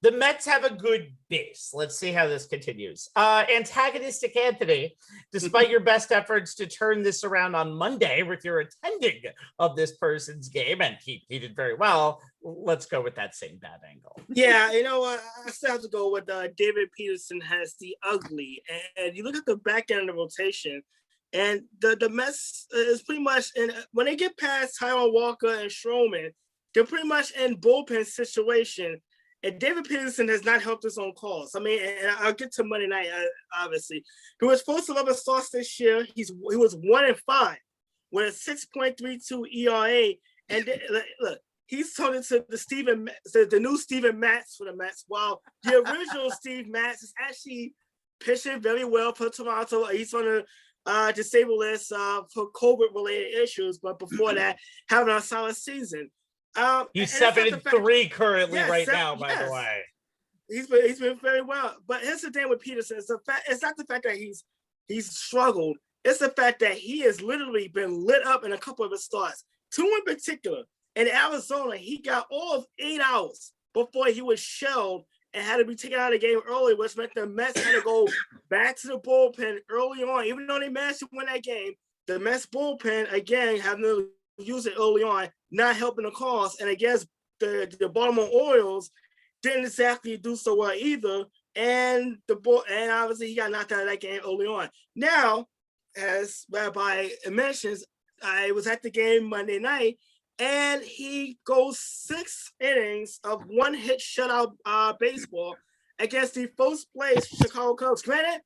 the Mets have a good base. Let's see how this continues. Antagonistic Anthony, despite your best efforts to turn this around on Monday with your attending of this person's game, and he did very well, let's go with that same bad angle. Yeah, you know what? I still have to go with David Peterson has the ugly. And you look at the back end of the rotation, and the Mets is pretty much when they get past Taijuan Walker and Stroman, they're pretty much in bullpen situation. And David Peterson has not helped us on calls. I mean, and I'll get to Monday night, obviously. He was supposed to 11 starts this year. He was 1-5 with a 6.32 ERA. And look, he's turned into the new Steven Matz for the Mets. While the original Steve Matz is actually pitching very well for Toronto. He's on the disabled list for COVID-related issues, but before that, having a solid season. He's 7-3 currently now, by the way. He's been very well. But here's the thing with Peterson. It's not the fact that he's struggled. It's the fact that he has literally been lit up in a couple of his starts. 2 in particular. In Arizona, he got all of 8 outs before he was shelled and had to be taken out of the game early, which meant the Mets had to go back to the bullpen early on. Even though they managed to win that game, the Mets bullpen, again, having to use it early on, not helping the cause. And against the Baltimore Orioles, didn't exactly do so well either. And obviously he got knocked out of that game early on. Now, as Rabbi mentions, I was at the game Monday night, and he goes 6 innings of 1-hit shutout baseball against the first place Chicago Cubs. Granted,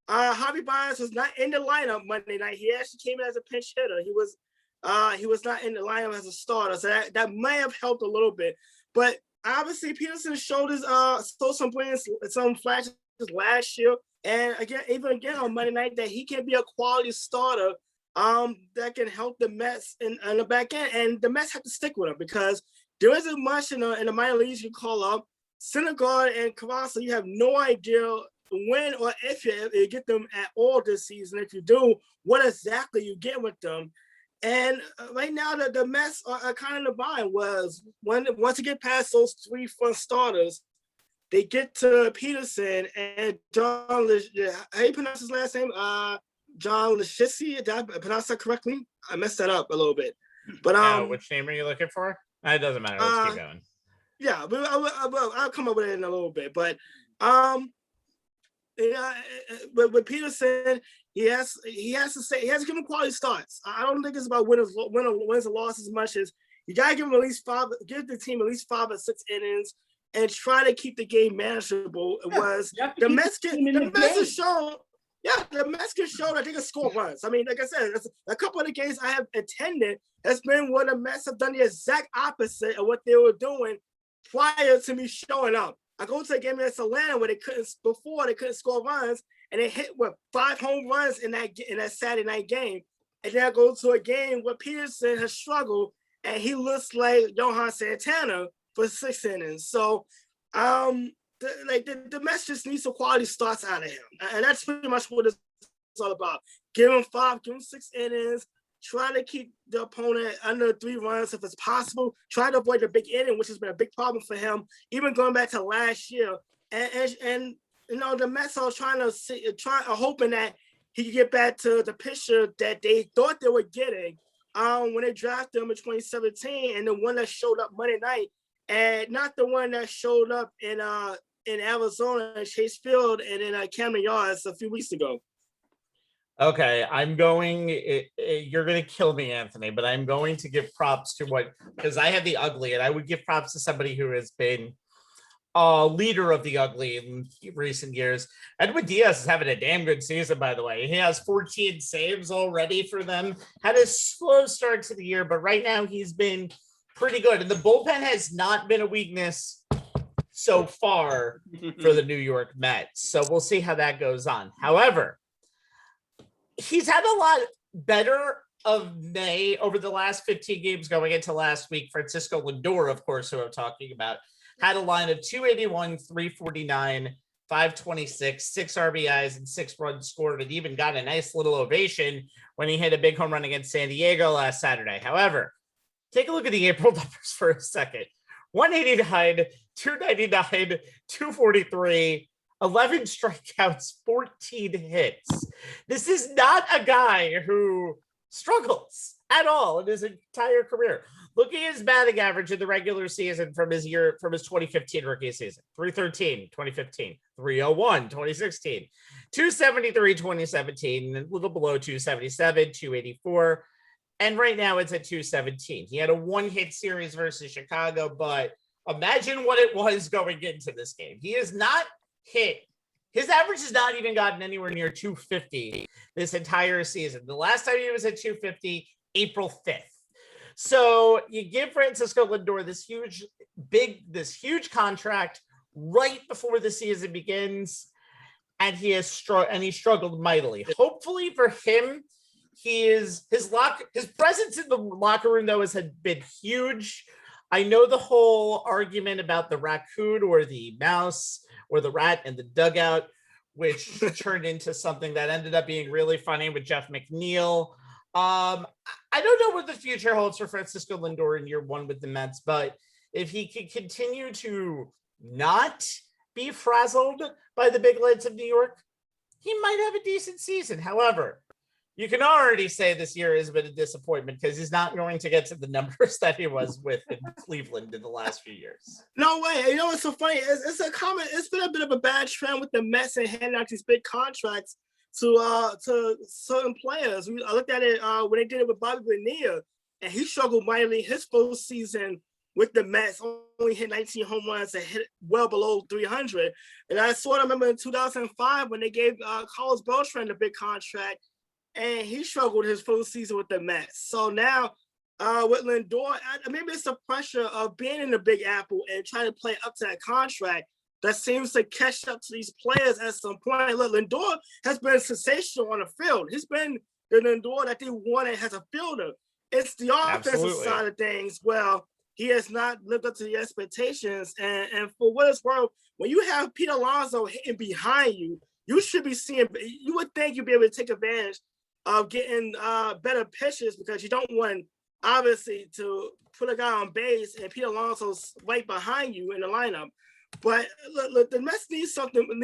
Javi Baez was not in the lineup Monday night. He actually came in as a pinch hitter. He was not in the lineup as a starter, so that may have helped a little bit. But obviously, Peterson showed some flashes last year, and even again on Monday night, that he can be a quality starter that can help the Mets in the back end, and the Mets have to stick with him because there isn't much in the minor leagues you call up. Syndergaard and Cavasso, you have no idea when or if you get them at all this season. If you do, what exactly you get with them. And right now, the Mets are kind of in the bind. Once you get past those 3 front starters, they get to Peterson and John. How do you pronounce his last name? John Lashisi. Did I pronounce that correctly? I messed that up a little bit. But which name are you looking for? It doesn't matter. Let's keep going. Yeah, but I'll come up with it in a little bit. But with Peterson, he has to give him quality starts. I don't think it's about wins or losses as much as you gotta give him give the team at least 5 or 6 innings and try to keep the game manageable. The Mets have shown. Yeah, the Mets can show that they can score runs. I mean, like I said, a couple of the games I have attended has been where the Mets have done the exact opposite of what they were doing prior to me showing up. I go to a game against Atlanta where they couldn't score runs, and they hit 5 home runs in that Saturday night game. And then I go to a game where Peterson has struggled, and he looks like Johan Santana for 6 innings. So, the Mets just need some quality starts out of him, and that's pretty much what it's all about. Give him 5, give him 6 innings. Try to keep the opponent under 3 runs if it's possible. Try to avoid the big inning, which has been a big problem for him, even going back to last year. And the Mets are hoping that he could get back to the pitcher that they thought they were getting when they drafted him in 2017, and the one that showed up Monday night, and not the one that showed up in Arizona and Chase Field and in Camden Yards a few weeks ago. Okay, you're going to kill me, Anthony, but I'm going to give props to because I have the ugly, and I would give props to somebody who has been a leader of the ugly in recent years. Edwin Diaz is having a damn good season, by the way. He has 14 saves already for them. Had a slow start to the year, but right now he's been pretty good. And the bullpen has not been a weakness so far for the New York Mets. So we'll see how that goes on. However, he's had a lot better of May over the last 15 games going into last week. Francisco Lindor, of course, who I'm talking about, had a line of 281, 349, 526, 6 RBIs, and 6 runs scored, and even got a nice little ovation when he hit a big home run against San Diego last Saturday. However, take a look at the April numbers for a second. 189, 299, 243, 11 strikeouts, 14 hits. This is not a guy who struggles at all in his entire career. Look at his batting average in the regular season from his 2015 rookie season. 313, 2015, 301, 2016, 273, 2017, a little below 277, 284. And right now it's at 217. He had a 1-hit series versus Chicago, but Imagine what it was going into this game. He has not hit. His average has not even gotten anywhere near 250 this entire season. The last time he was at 250, April 5th. So you give Francisco Lindor this huge contract right before the season begins, and he struggled mightily. Hopefully for him, his presence in the locker room though has been huge. I know the whole argument about the raccoon or the mouse or the rat in the dugout, which turned into something that ended up being really funny with Jeff McNeil. I don't know what the future holds for Francisco Lindor in year one with the Mets, but if he can continue to not be frazzled by the big lights of New York, he might have a decent season. However, you can already say this year has been a disappointment because he's not going to get to the numbers that he was with in Cleveland in the last few years. No way. You know what's so funny? It's been a bit of a bad trend with the Mets and handing out these big contracts to certain players. I looked at it when they did it with Bobby Bonilla, and he struggled mightily his full season with the Mets, only hit 19 home runs and hit well below 300. And I remember in 2005 when they gave Carlos Beltran a big contract, and he struggled his full season with the Mets. So now with Lindor, maybe it's the pressure of being in the Big Apple and trying to play up to that contract that seems to catch up to these players at some point. Look, Lindor has been sensational on the field. He's been the Lindor that they wanted as a fielder. It's the offensive side of things. Well, he has not lived up to the expectations. And for what it's worth, when you have Pete Alonso hitting behind you, you should be seeing, you would think you'd be able to take advantage of getting better pitches because you don't want, obviously, to put a guy on base and Pete Alonso's right behind you in the lineup. But look, the Mets need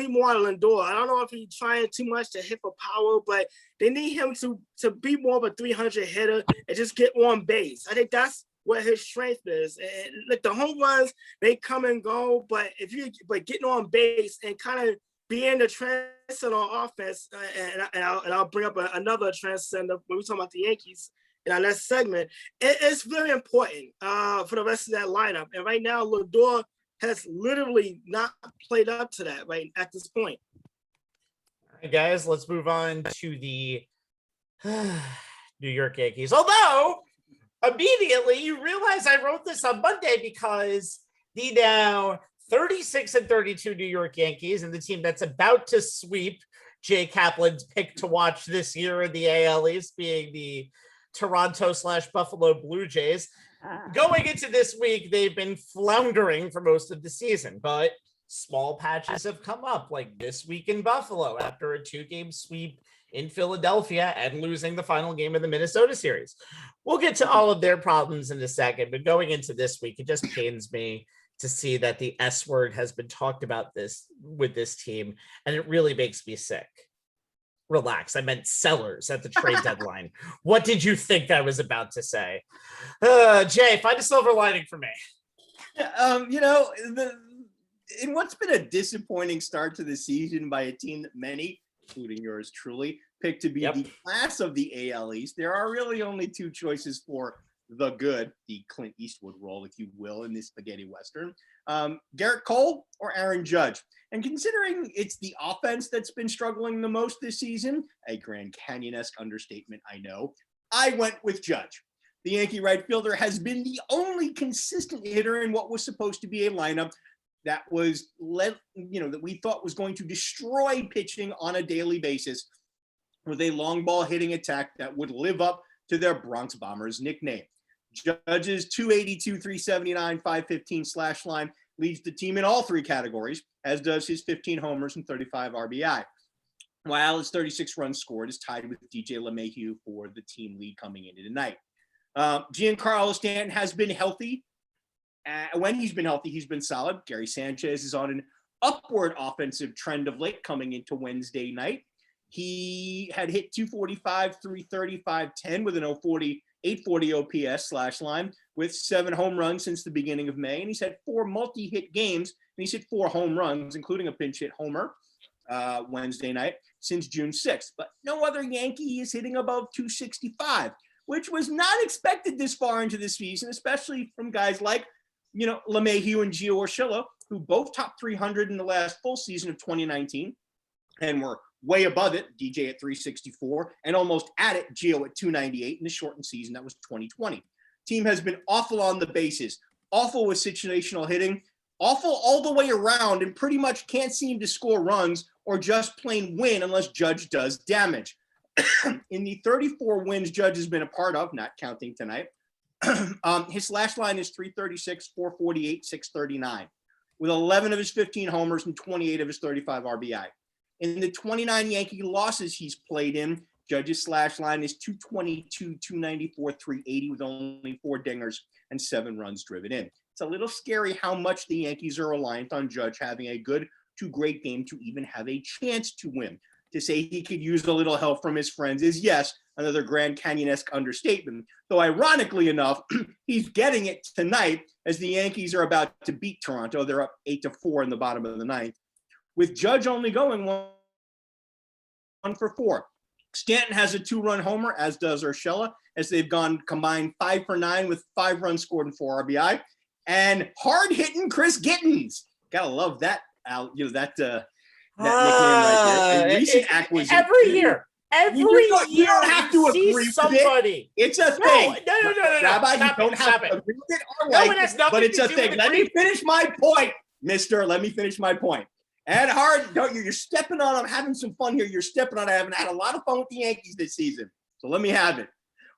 more out of Lindor. I don't know if he's trying too much to hit for power, but they need him to be more of a 300 hitter and just get on base. I think that's what his strength is. And like the home runs, they come and go, but getting on base and kind of being the transcendent offense, and I'll bring up another transcendent when we talk about the Yankees in our next segment. It's very important for the rest of that lineup. And right now, Lindor has literally not played up to that right at this point. All right, guys, let's move on to the New York Yankees. Although, immediately you realize I wrote this on Monday because the now 36-32 New York Yankees and the team that's about to sweep Jay Kaplan's pick to watch this year in the AL East being the Toronto/Buffalo Blue Jays. Going into this week, they've been floundering for most of the season, but small patches have come up, like this week in Buffalo after a 2-game sweep in Philadelphia and losing the final game of the Minnesota series. We'll get to all of their problems in a second, but going into this week, it just pains me to see that the S word has been talked about with this team, and it really makes me sick. Relax. I meant sellers at the trade deadline. What did you think I was about to say? Jay, find a silver lining for me. In what's been a disappointing start to the season by a team that many, including yours truly, picked to be the class of the AL East, there are really only two choices for the good, the Clint Eastwood role, if you will, in this spaghetti Western. Garrett Cole or Aaron Judge. And considering it's the offense that's been struggling the most this season, a Grand Canyon-esque understatement, I know, I went with Judge. The Yankee right fielder has been the only consistent hitter in what was supposed to be a lineup that was, that we thought was going to destroy pitching on a daily basis with a long ball hitting attack that would live up to their Bronx Bombers nickname. Judge's 282, 379, 515 slash line leads the team in all three categories, as does his 15 homers and 35 RBI. While his 36 runs scored is tied with DJ LeMahieu for the team lead coming into tonight. Giancarlo Stanton has been healthy. When he's been healthy, he's been solid. Gary Sanchez is on an upward offensive trend of late coming into Wednesday night. He had hit 245, 330, 510 with an 840 OPS slash line with 7 home runs since the beginning of May. And he's had 4 multi-hit games, and he's hit 4 home runs, including a pinch hit homer Wednesday night since June 6th. But no other Yankee is hitting above 265, which was not expected this far into the season, especially from guys like LeMahieu and Gio Urshela, who both topped 300 in the last full season of 2019 and were way above it, DJ at 364, and almost at it, Gio at 298 in the shortened season. That was 2020. Team has been awful on the bases, awful with situational hitting, awful all the way around, and pretty much can't seem to score runs or just plain win unless Judge does damage. In the 34 wins Judge has been a part of, not counting tonight, his slash line is 336, 448, 639, with 11 of his 15 homers and 28 of his 35 RBI. In the 29 Yankee losses he's played in, Judge's slash line is 222, 294, 380 with only 4 dingers and 7 runs driven in. It's a little scary how much the Yankees are reliant on Judge having a good to great game to even have a chance to win. To say he could use a little help from his friends is, yes, another Grand Canyon-esque understatement. Though ironically enough, he's getting it tonight as the Yankees are about to beat Toronto. They're up 8-4 in the bottom of the ninth, with Judge only going 1 for 4. Stanton has a 2-run homer, as does Urshela, as they've gone combined 5 for 9 with 5 runs scored and 4 RBI. And hard-hitting Chris Gittens. Gotta love that, that nickname right there. A recent acquisition. Every year. You don't have to agree with somebody. It's a thing. No. Rabbi, you don't have to agree with it or like it, but it's a thing. Let me finish my point, mister. Let me finish my point. And you're stepping on. I'm having some fun here. You're stepping on. I haven't had a lot of fun with the Yankees this season. So let me have it.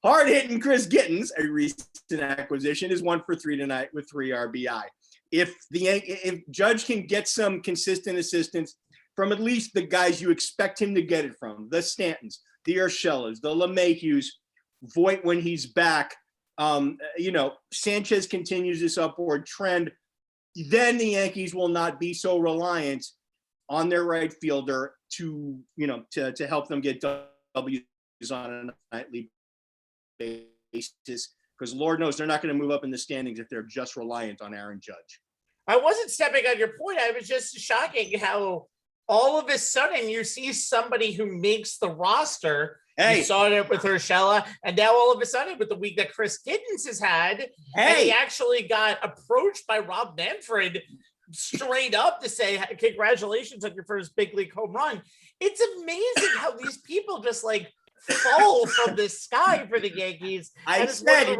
Hard-hitting Chris Gittens, a recent acquisition, is 1 for 3 tonight with 3 RBI. If Judge can get some consistent assistance from at least the guys you expect him to get it from, the Stantons, the Urshelas, the LeMahieu's, Voit when he's back, Sanchez continues this upward trend, then the Yankees will not be so reliant on their right fielder to help them get W's on a nightly basis, because Lord knows they're not going to move up in the standings if they're just reliant on Aaron Judge. I wasn't stepping on your point. I was just shocking how all of a sudden you see somebody who makes the roster. You saw it with Urshela, and now all of a sudden with the week that Chris Gittens has had, and he actually got approached by Rob Manfred straight up to say, congratulations on your first big league home run. It's amazing how these people just fall from the sky for the Yankees. I keep saying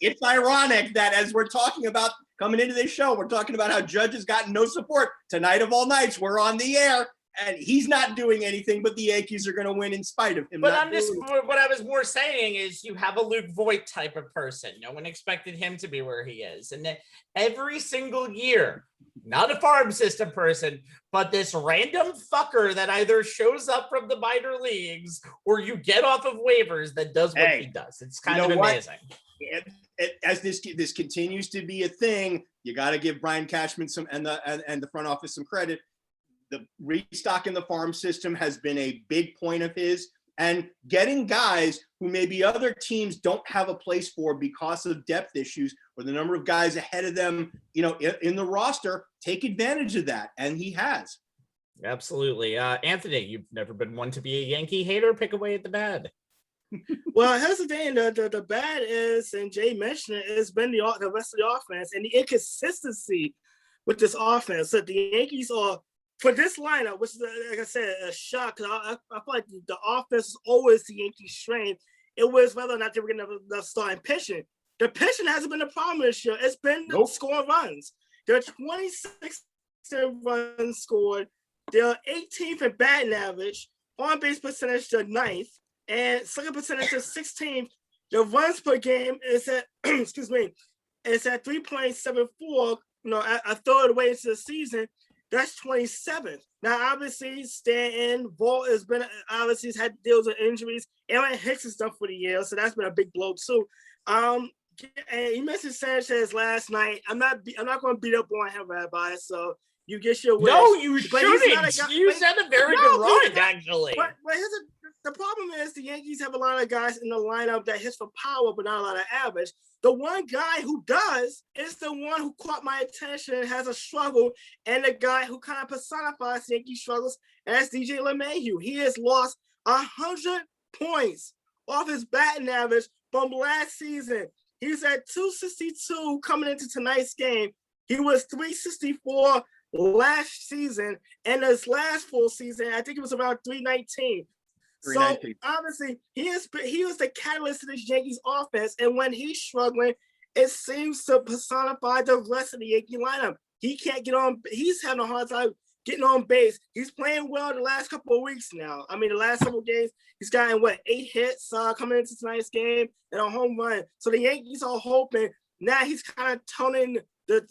it's ironic that as we're talking about coming into this show, we're talking about how Judge has gotten no support. Tonight of all nights, we're on the air, and he's not doing anything, but the Yankees are going to win in spite of him. But what I was more saying is you have a Luke Voit type of person. No one expected him to be where he is. And then every single year, not a farm system person, but this random fucker that either shows up from the minor leagues or you get off of waivers that does what he does. It's kind of amazing. As this continues to be a thing, you got to give Brian Cashman some and the front office some credit. The restock in the farm system has been a big point of his, and getting guys who maybe other teams don't have a place for because of depth issues or the number of guys ahead of them, in the roster, take advantage of that. And he has. Absolutely. Anthony, you've never been one to be a Yankee hater. Pick away at the bad. Well, here's the thing. The bad is, and Jay mentioned it, it's been the rest of the offense and the inconsistency with this offense. So the Yankees are, for this lineup, which is, like I said, a shock. I feel like the offense is always the Yankees' strength. It was whether or not they were going to start pitching. The pitching hasn't been a problem this year. It's been scoring runs. There are 26 runs scored. They're 18th in batting average. On-base percentage, they're 9th. And second percentage is 16th. The runs per game is at, excuse me, it's at 3.74. A third way into the season. That's 27th. Now, obviously, Stanton, Vault has been, obviously, he's had deals with injuries. Aaron Hicks is done for the year, so that's been a big blow, too. And you mentioned Sanchez last night. I'm not going to beat up on him, Rabbi, so you get your wish. No, you shouldn't. You said a very good run, actually. But the problem is the Yankees have a lot of guys in the lineup that hits for power, but not a lot of average. The one guy who does is the one who caught my attention and has a struggle, and the guy who kind of personifies Yankee struggles, and that's DJ LeMahieu. He has lost 100 points off his batting average from last season. He's at 262 coming into tonight's game. He was 364 last season, and his last full season, I think it was around 319. So obviously, he was the catalyst of this Yankees offense, and when he's struggling, it seems to personify the rest of the Yankee lineup. He can't get on. He's having a hard time getting on base. He's playing well the last couple of weeks now. I mean, the last couple of games, he's gotten 8 hits coming into tonight's game and a home run. So the Yankees are hoping now he's kind of turning the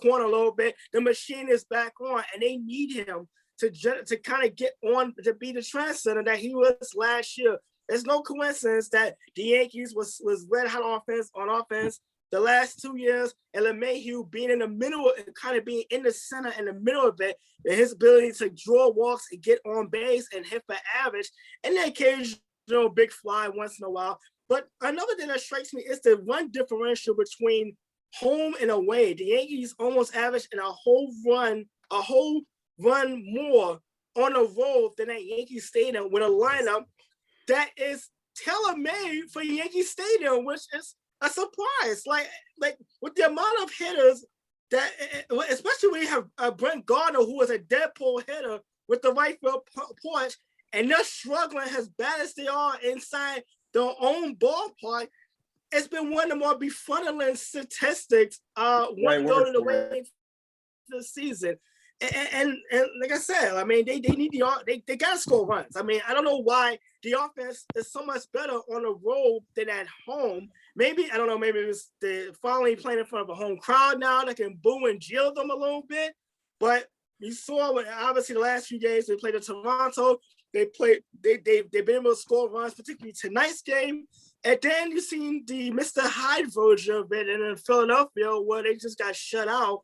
corner a little bit. The machine is back on, and they need him to kind of get on to be the trendsetter that he was last year. There's no coincidence that the Yankees was red hot on offense the last 2 years, and LeMahieu being in the middle and kind of being in the center in the middle of it, and his ability to draw walks and get on base and hit for average, and the occasional big fly once in a while. But another thing that strikes me is the run differential between home and away. The Yankees almost average in a whole run more on the road than at Yankee Stadium with a lineup that is tailor-made for Yankee Stadium, which is a surprise. Like with the amount of hitters that, especially when you have Brent Gardner, who is a Deadpool hitter with the right field porch, and they're struggling as bad as they are inside their own ballpark. It's been one of the more befuddling statistics one going away the season. And like I said, I mean, they need they got to score runs. I mean, I don't know why the offense is so much better on the road than at home. Maybe, I don't know, maybe it's they're finally playing in front of a home crowd now that can boo and jeer them a little bit. But you saw obviously the last few games they played in Toronto. They've been able to score runs, particularly tonight's game. And then you've seen the Mr. Hyde version of it in Philadelphia where they just got shut out.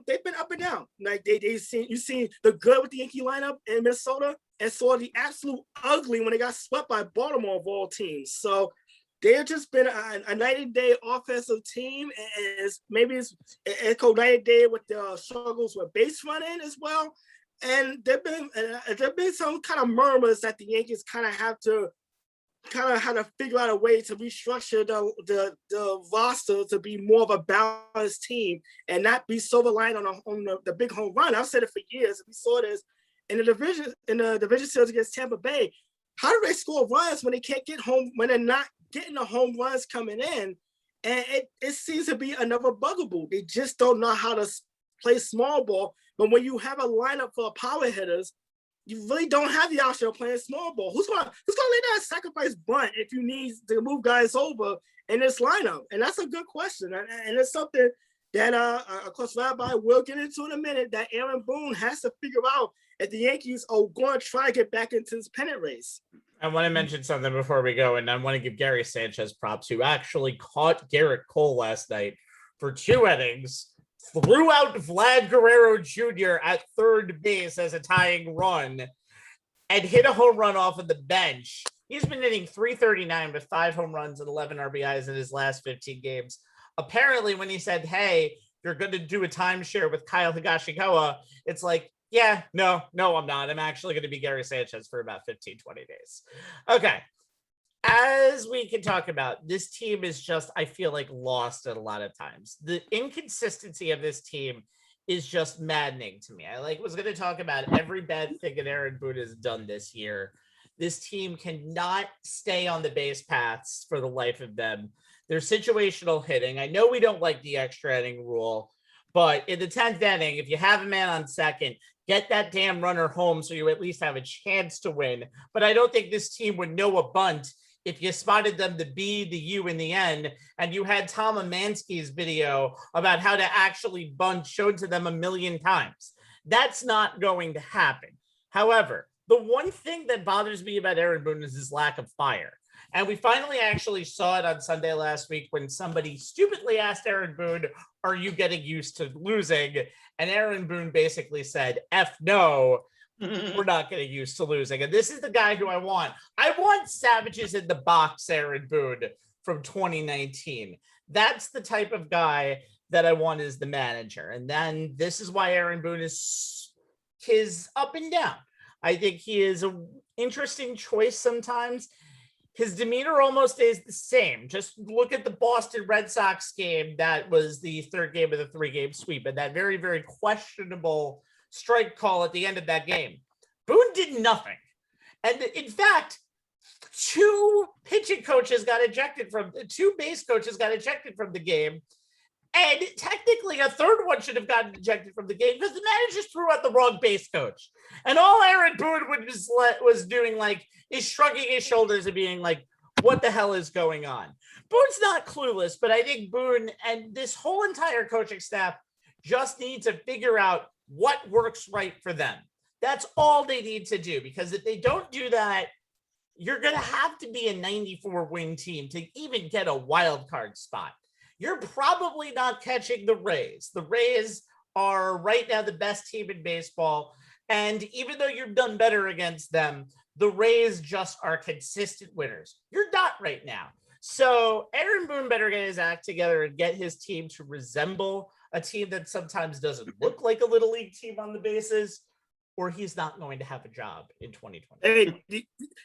They've been up and down. Like you've seen the good with the Yankee lineup in Minnesota and saw the absolute ugly when they got swept by Baltimore of all teams. So they've just been a night and day offensive team, and maybe it's night and day with the struggles with base running as well. And there've been some kind of murmurs that the Yankees kind of have to figure out a way to restructure the roster to be more of a balanced team and not be so reliant on the big home run. I've said it for years. We saw this in the division series against Tampa Bay. How do they score runs when they can't get home, when they're not getting the home runs coming in? And it seems to be another bugaboo. They just don't know how to play small ball. But when you have a lineup full of power hitters, you really don't have the option of playing small ball. Who's gonna lay that sacrifice bunt if you need to move guys over in this lineup? And that's a good question. And it's something that, of course, Rabbi will get into in a minute, that Aaron Boone has to figure out if the Yankees are going to try to get back into this pennant race. I want to mention something before we go, and I want to give Gary Sanchez props, who actually caught Garrett Cole last night for 2 innings, threw out Vlad Guerrero Jr. at third base as a tying run, and hit a home run off of the bench. He's been hitting .339 with 5 home runs and 11 RBIs in his last 15 games. Apparently, when he said, hey, you're going to do a timeshare with Kyle Higashikawa, it's like, yeah, no, I'm not. I'm actually going to be Gary Sanchez for about 15, 20 days. Okay. As we can talk about, this team is just, I feel like, lost at a lot of times. The inconsistency of this team is just maddening to me. I was going to talk about every bad thing that Aaron Boone has done this year. This team cannot stay on the base paths for the life of them. Their situational hitting. I know we don't like the extra inning rule, but in the 10th inning, if you have a man on second, get that damn runner home so you at least have a chance to win. But I don't think this team would know a bunt if you spotted them to be the U in the end, and you had Tom Amansky's video about how to actually bunt showed to them a million times. That's not going to happen. However, the one thing that bothers me about Aaron Boone is his lack of fire. And we finally actually saw it on Sunday last week when somebody stupidly asked Aaron Boone, are you getting used to losing? And Aaron Boone basically said, F no. We're not getting used to losing. And this is the guy who I want. I want Savages in the box, Aaron Boone from 2019. That's the type of guy that I want as the manager. And then this is why Aaron Boone is his up and down. I think he is an interesting choice sometimes. his demeanor almost stays the same. Just look at the Boston Red Sox game. That was the third game of the 3-game sweep, and that very, very questionable strike call at the end of that game. Boone did nothing. And in fact, two base coaches got ejected from the game. And technically, a third one should have gotten ejected from the game because the manager threw out the wrong base coach. And all Aaron Boone was doing, like, is shrugging his shoulders and being like, what the hell is going on? Boone's not clueless, but I think Boone and this whole entire coaching staff just need to figure out what works right for them. That's all they need to do, because if they don't do that, you're going to have to be a 94-win team to even get a wild card spot. You're probably not catching the Rays. The Rays are right now the best team in baseball. And even though you've done better against them, the Rays just are consistent winners. You're not right now. So Aaron Boone better get his act together and get his team to resemble a team that sometimes doesn't look like a little league team on the bases, or he's not going to have a job in 2020. Hey,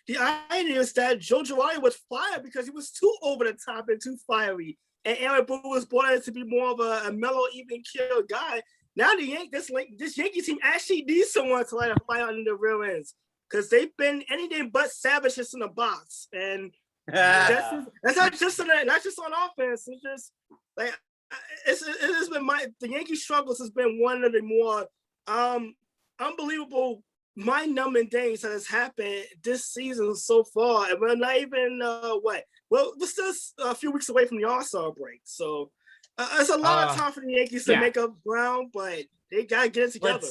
the irony is that Joe Girardi was fired because he was too over the top and too fiery. And Aaron Boone was brought in to be more of a mellow, even keel guy. Now this Yankee team actually needs someone to light a fire under the real ends, because they've been anything but savages in the box. And that's not just on offense. It's just like it has been the Yankee struggles has been one of the more unbelievable, mind-numbing things that has happened this season so far. And we're not even we're still a few weeks away from the All-Star break. So it's a lot of time for the Yankees to make up ground, but they got to get it together.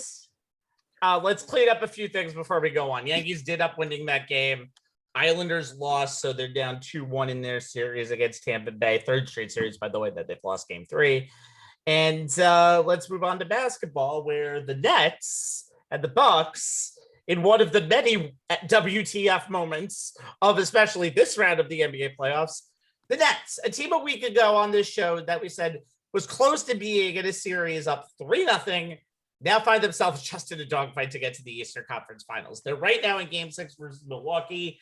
Let's clean up a few things before we go on. Yankees did up winning that game. Islanders lost, so they're down 2-1 in their series against Tampa Bay. Third straight series, by the way, that they've lost game 3. And let's move on to basketball, where the Nets and the Bucks, in one of the many WTF moments of especially this round of the NBA playoffs, the Nets, a team a week ago on this show that we said was close to being in a series up 3-0, now find themselves just in a dogfight to get to the Eastern Conference Finals. They're right now in Game 6 versus Milwaukee.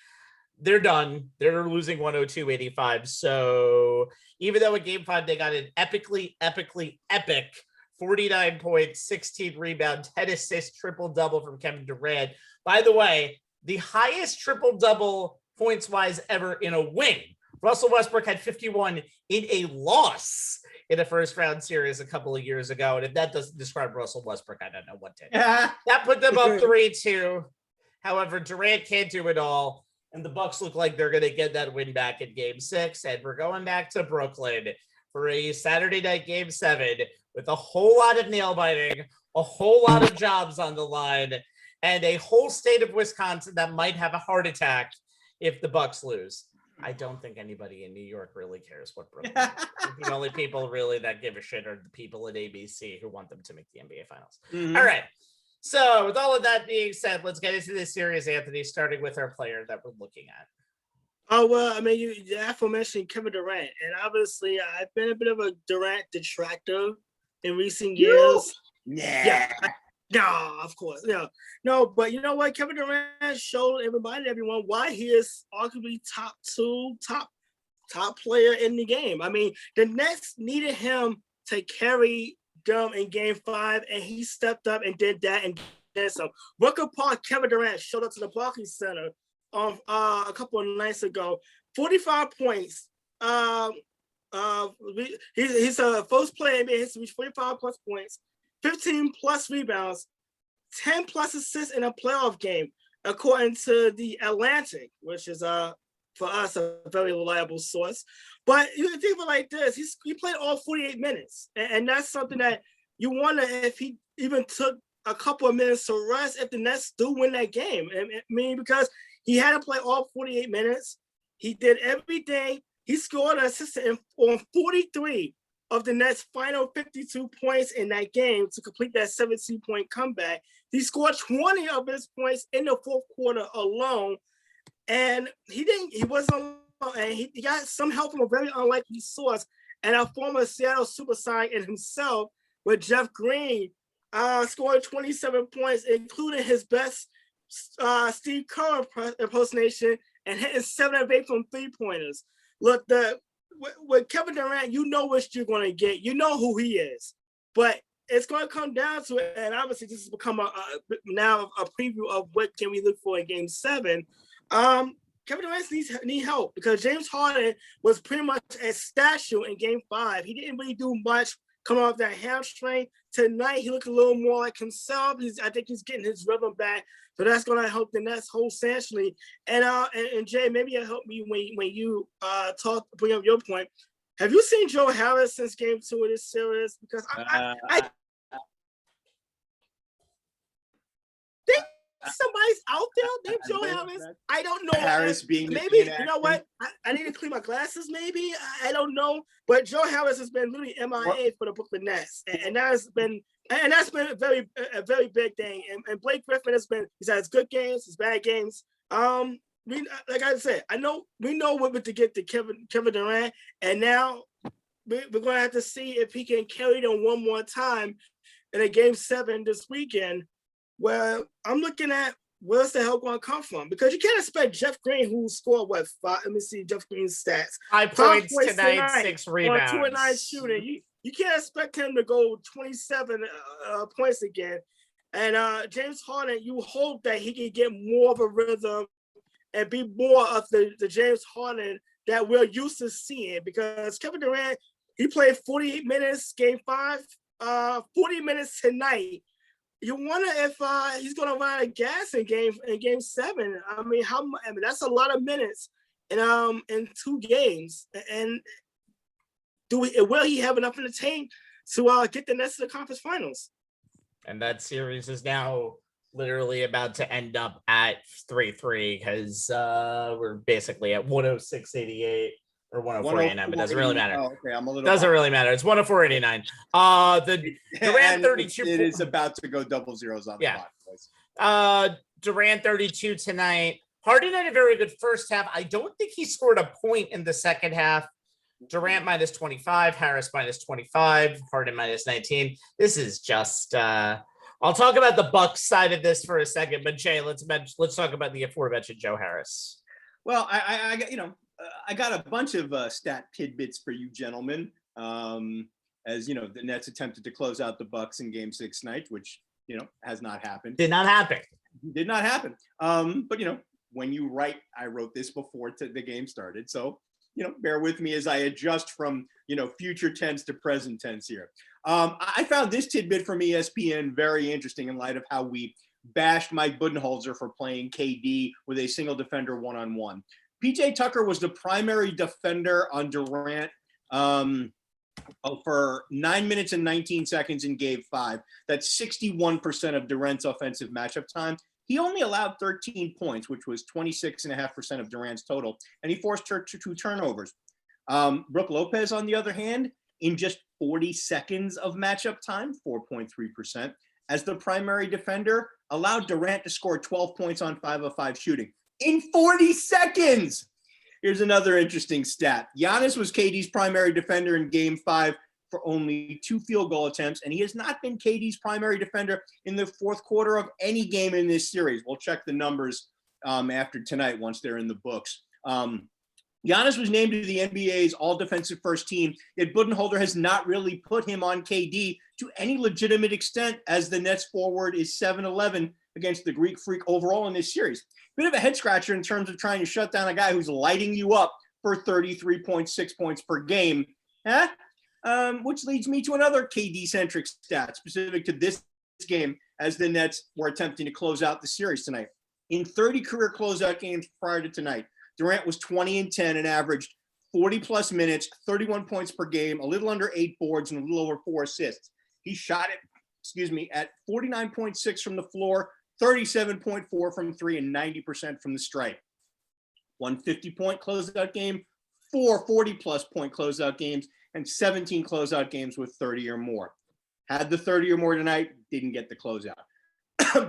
They're done. They're losing 102-85. So even though in Game 5 they got an epically epic 49 points, 16 rebounds, 10 assists, triple-double from Kevin Durant. By the way, the highest triple-double points-wise ever in a win. Russell Westbrook had 51 in a loss in a first-round series a couple of years ago. And if that doesn't describe Russell Westbrook, I don't know what did. That put them up 3-2. However, Durant can't do it all. And the Bucks look like they're going to get that win back in Game 6. And we're going back to Brooklyn for a Saturday night Game 7 with a whole lot of nail biting, a whole lot of jobs on the line, and a whole state of Wisconsin that might have a heart attack if the Bucks lose. I don't think anybody in New York really cares what Brooklyn is. The only people really that give a shit are the people at ABC who want them to make the NBA Finals. Mm-hmm. All right. So with all of that being said, let's get into this series, Anthony, starting with our player that we're looking at. Oh, well, I mean, you aforementioned Kevin Durant, and obviously I've been a bit of a Durant detractor in recent years. Yeah. No, of course. No, but you know what? Kevin Durant showed and reminded everyone why he is arguably top player in the game. I mean, the Nets needed him to carry them in Game 5, and he stepped up and did that and then some. Rooker Park, Kevin Durant showed up to the Barclays Center a couple of nights ago. 45 points. He's a first player in history to reach 45 plus points, 15 plus rebounds, 10 plus assists in a playoff game, according to the Atlantic, which is for us a very reliable source. But you can think of it like this: he played all 48 minutes, and that's something that you wonder if he even took a couple of minutes to rest if the Nets do win that game. I mean, because he had to play all 48 minutes. He did everything. He scored an assist on 43 of the Nets' final 52 points in that game to complete that 17-point comeback. He scored 20 of his points in the fourth quarter alone, and he wasn't alone, and he got some help from a very unlikely source, and a former Seattle Supersonic and himself, with Jeff Green, scored 27 points, including his best Steve Kerr impersonation and hitting 7 of 8 from 3-pointers. Look, with Kevin Durant, you know what you're going to get. You know who he is. But it's going to come down to it, and obviously this has become now a preview of what can we look for in Game 7. Kevin Durant needs help because James Harden was pretty much a statue in Game 5. He didn't really do much coming off that hamstring. Tonight, he looked a little more like himself. I think he's getting his rhythm back, so that's going to help the Nets whole essentially. And Jay, maybe it'll help me when you bring up your point. Have you seen Joe Harris since Game 2 of this series? Because I think somebody's out there named Joe Harris. I don't know. Harris being maybe you know what? I need to clean my glasses. Maybe I don't know. But Joe Harris has been really MIA for the Brooklyn Nets, and that's been a very big thing. And Blake Griffin he's had his good games, his bad games. Like I said, we know what to get to Kevin Durant, and now we're going to have to see if he can carry them one more time in a Game 7 this weekend. Well, I'm looking at where's the help going to come from? Because you can't expect Jeff Green, who scored what? Let me see Jeff Green's stats. 5 points tonight, 6 rebounds. On 2 and 9 shooting. You can't expect him to go 27 points again. And James Harden, you hope that he can get more of a rhythm and be more of the James Harden that we're used to seeing. Because Kevin Durant, he played 48 minutes, Game 5, 40 minutes tonight. You wonder if he's going to run out of gas in Game 7. I mean, that's a lot of minutes in 2 games. And will he have enough in the tank to get the Nets to the conference finals? And that series is now literally about to end up at 3-3 because we're basically at 106-88. Or 104.89, but doesn't really matter. Oh, okay, I'm a little. Doesn't really matter. It's 104.89. The Durant 32. It is about to go double zeros on the clock. Durant 32 tonight. Harden had a very good first half. I don't think he scored a point in the second half. Durant minus 25, Harris minus 25, Harden minus 19. This is just. I'll talk about the Bucks side of this for a second, but Jay, let's talk about the aforementioned Joe Harris. Well, I got a bunch of stat tidbits for you gentlemen. As you know, the Nets attempted to close out the Bucks in Game 6 tonight, which has not happened. Did not happen. But when you write, I wrote this before the game started, so bear with me as I adjust from future tense to present tense here. I found this tidbit from ESPN very interesting in light of how we bashed Mike Budenholzer for playing KD with a single defender one-on-one. PJ Tucker was the primary defender on Durant for 9 minutes and 19 seconds in Game 5. That's 61% of Durant's offensive matchup time. He only allowed 13 points, which was 26.5% of Durant's total, and he forced 2 turnovers. Brook Lopez, on the other hand, in just 40 seconds of matchup time, 4.3%, as the primary defender, allowed Durant to score 12 points on 5 of 5 shooting. In 40 seconds. Here's another interesting stat. Giannis was KD's primary defender in Game 5 for only 2 field goal attempts, and he has not been KD's primary defender in the fourth quarter of any game in this series. We'll check the numbers after tonight once they're in the books. Giannis was named to the NBA's all-defensive first team, yet Budenholzer has not really put him on KD to any legitimate extent, as the Nets forward is 7-11 against the Greek Freak overall in this series. Bit of a head-scratcher in terms of trying to shut down a guy who's lighting you up for 33.6 points per game, which leads me to another KD-centric stat specific to this game as the Nets were attempting to close out the series tonight. In 30 career closeout games prior to tonight, Durant was 20-10 and averaged 40-plus minutes, 31 points per game, a little under 8 boards, and a little over 4 assists. He shot it, at 49.6 from the floor, 37.4 from 3, and 90% from the stripe. 1 50-point closeout game, 4 40-plus point closeout games, and 17 closeout games with 30 or more. Had the 30 or more tonight, didn't get the closeout.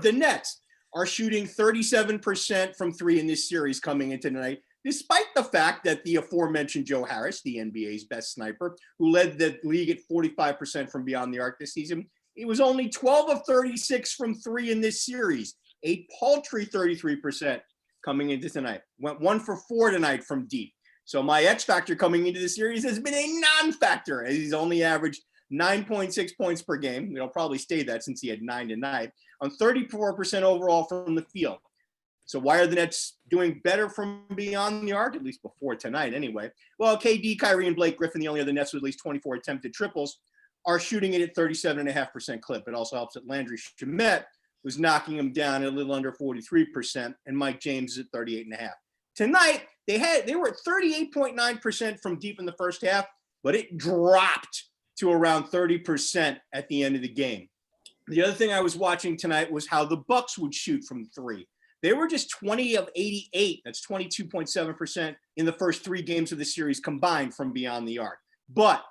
The Nets are shooting 37% from 3 in this series coming into tonight, despite the fact that the aforementioned Joe Harris, the NBA's best sniper, who led the league at 45% from beyond the arc this season, it was only 12 of 36 from 3 in this series, a paltry 33% coming into tonight. Went 1 for 4 tonight from deep. So my X factor coming into the series has been a non-factor, as he's only averaged 9.6 points per game. It'll probably stay that since he had 9 tonight, on 34% overall from the field. So why are the Nets doing better from beyond the arc, at least before tonight anyway? Well, KD, Kyrie, and Blake Griffin, the only other Nets with at least 24 attempted triples, are shooting it at 37.5% clip. It also helps that Landry Shamet was knocking them down at a little under 43%, and Mike James is at 38.5. Tonight, they were at 38.9% from deep in the first half, but it dropped to around 30% at the end of the game. The other thing I was watching tonight was how the Bucks would shoot from three. They were just 20 of 88. That's 22.7% in the first 3 games of the series combined from beyond the arc. But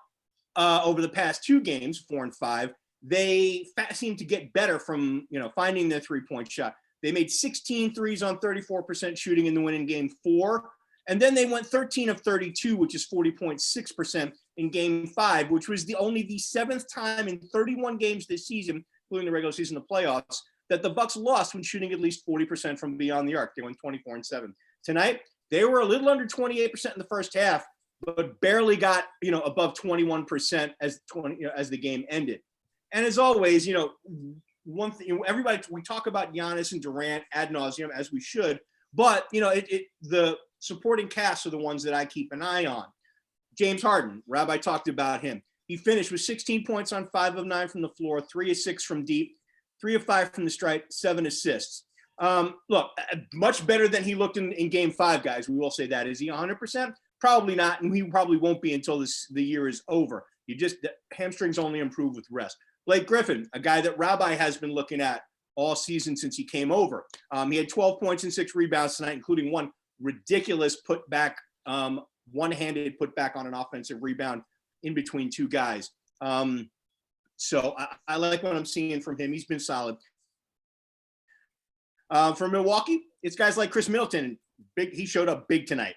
over the past 2 games, 4 and 5, they seem to get better from finding their 3-point shot. They made 16 threes on 34% shooting in the win in game 4. And then they went 13 of 32, which is 40.6% in game 5, which was only the 7th time in 31 games this season, including the regular season, the playoffs, that the Bucks lost when shooting at least 40% from beyond the arc. They went 24 and 7. Tonight, they were a little under 28% in the first half, but barely got above 21% as the game ended. And as always, one thing, everybody, we talk about Giannis and Durant ad nauseum, as we should, but the supporting cast are the ones that I keep an eye on. James Harden, Rabbi talked about him. He finished with 16 points on 5 of 9 from the floor, 3 of 6 from deep, 3 of 5 from the stripe, 7 assists. Look, much better than he looked in game 5, guys. We will say that. Is he 100%? Probably not, and he probably won't be until the year is over. The hamstrings only improve with rest. Blake Griffin, a guy that Rabbi has been looking at all season since he came over. He had 12 points and 6 rebounds tonight, including one ridiculous putback, one-handed putback on an offensive rebound in between 2 guys. So I like what I'm seeing from him. He's been solid. For Milwaukee, it's guys like Chris Middleton. He showed up big tonight.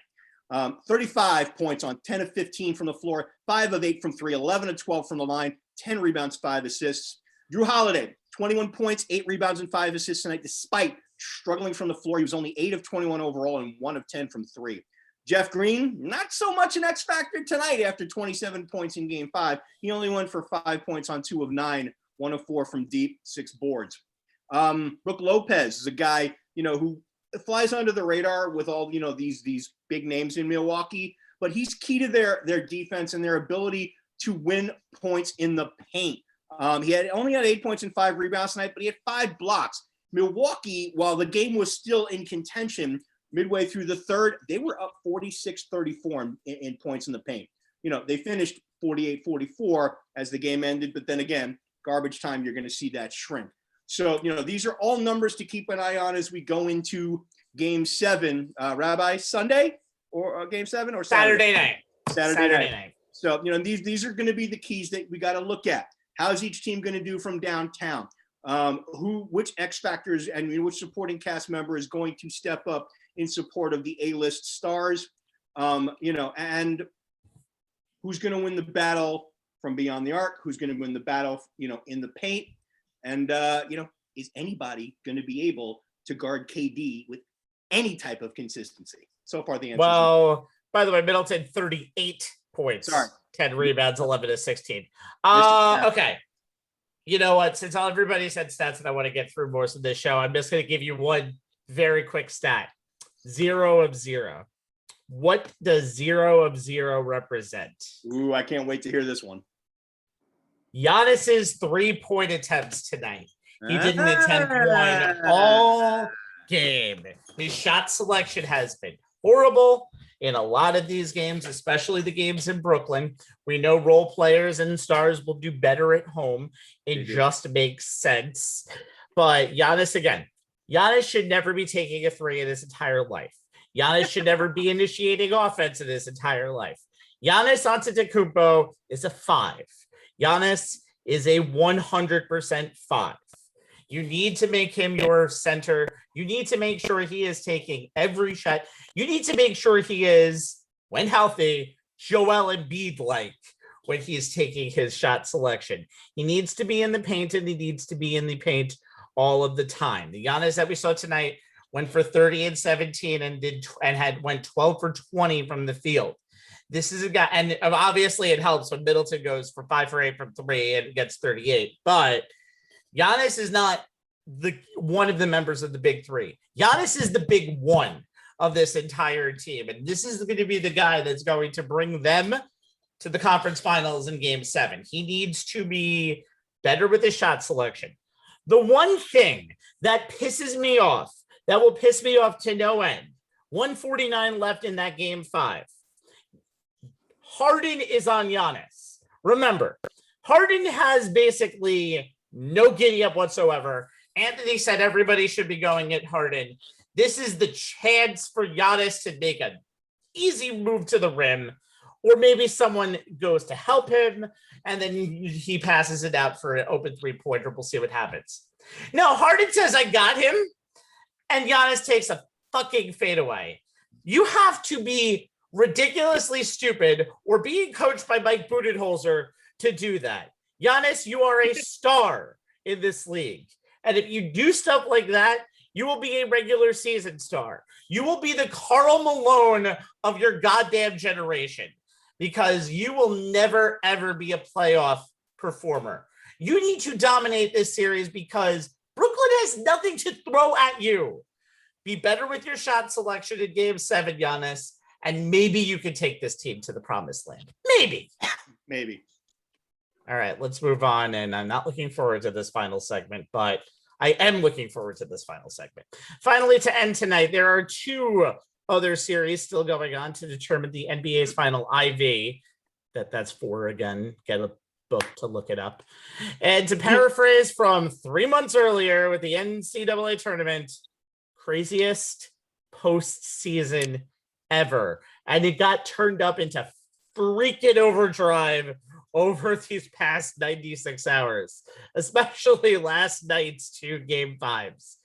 35 points on 10 of 15 from the floor, 5 of 8 from 3, 11 of 12 from the line, 10 rebounds, 5 assists. Drew Holiday, 21 points, 8 rebounds, and 5 assists tonight, despite struggling from the floor. He was only 8 of 21 overall and 1 of 10 from 3. Jeff Green, not so much an X factor tonight after 27 points in game 5. He only went for 5 points on 2 of 9, 1 of 4 from deep, 6 boards. Brook Lopez is a guy, who flies under the radar with all, these big names in Milwaukee, but he's key to their defense and their ability to win points in the paint. He only had 8 points and 5 rebounds tonight, but he had 5 blocks. Milwaukee, while the game was still in contention midway through the third, they were up 46-34 in points in the paint. They finished 48-44 as the game ended, but then again, garbage time, you're going to see that shrink. So, these are all numbers to keep an eye on as we go into game 7. Rabbi, Sunday or game 7 or Saturday night? Saturday night. So, these are going to be the keys that we got to look at. How's each team going to do from downtown? Which X factors and which supporting cast member is going to step up in support of the A-list stars? And who's going to win the battle from beyond the arc? Who's going to win the battle, in the paint? And, is anybody going to be able to guard KD with any type of consistency? So far, the answer is by the way, Middleton, 38 points, 10 rebounds, 11 to 16. Okay. You know what? Since everybody said stats and I want to get through most of this show, I'm just going to give you one very quick stat. 0 of 0. What does 0 of 0 represent? Ooh, I can't wait to hear this one. Giannis's 3-point attempts tonight. He didn't attempt one all game. His shot selection has been horrible in a lot of these games, especially the games in Brooklyn. We know role players and stars will do better at home. It just makes sense. But Giannis should never be taking a 3 in his entire life. Giannis should never be initiating offense in his entire life. Giannis Antetokounmpo is a 5. Giannis is a 100% 5. You need to make him your center. You need to make sure he is taking every shot. You need to make sure he is, when healthy, Joel Embiid-like when he is taking his shot selection. He needs to be in the paint, and he needs to be in the paint all of the time. The Giannis that we saw tonight went for 30 and 17 and went 12 for 20 from the field. This is a guy, and obviously it helps when Middleton goes for 5 for 8 from 3 and gets 38. But Giannis is not one of the members of the big three. Giannis is the big one of this entire team, and this is going to be the guy that's going to bring them to the conference finals in Game 7. He needs to be better with his shot selection. The one thing that pisses me off, that will piss me off to no end, 149 left in that Game 5. Harden is on Giannis. Remember, Harden has basically no giddy up whatsoever. Anthony said everybody should be going at Harden. This is the chance for Giannis to make an easy move to the rim, or maybe someone goes to help him, and then he passes it out for an open three-pointer. We'll see what happens. No, Harden says, I got him, and Giannis takes a fucking fadeaway. You have to be ridiculously stupid or being coached by Mike Budenholzer to do that. Giannis, you are a star in this league. And if you do stuff like that, you will be a regular season star. You will be the Karl Malone of your goddamn generation, because you will never, ever be a playoff performer. You need to dominate this series because Brooklyn has nothing to throw at you. Be better with your shot selection in Game 7, Giannis, and maybe you can take this team to the promised land. Maybe. Maybe. All right, let's move on. And I'm not looking forward to this final segment, but I am looking forward to this final segment. Finally, to end tonight, there are 2 other series still going on to determine the NBA's final IV. That's 4 again. Get a book to look it up. And to paraphrase from 3 months earlier with the NCAA tournament, craziest postseason ever. And it got turned up into freaking overdrive over these past 96 hours, especially last night's 2 Game 5s.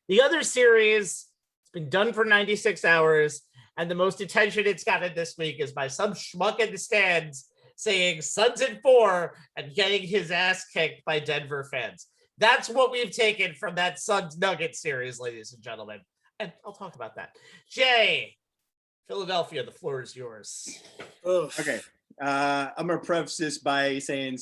The other series, it's been done for 96 hours, and the most attention it's gotten this week is by some schmuck in the stands saying Suns in 4 and getting his ass kicked by Denver fans. That's what we've taken from that Suns Nuggets series, ladies and gentlemen. And I'll talk about that. Jay, Philadelphia, the floor is yours. Okay. I'm going to preface this by saying,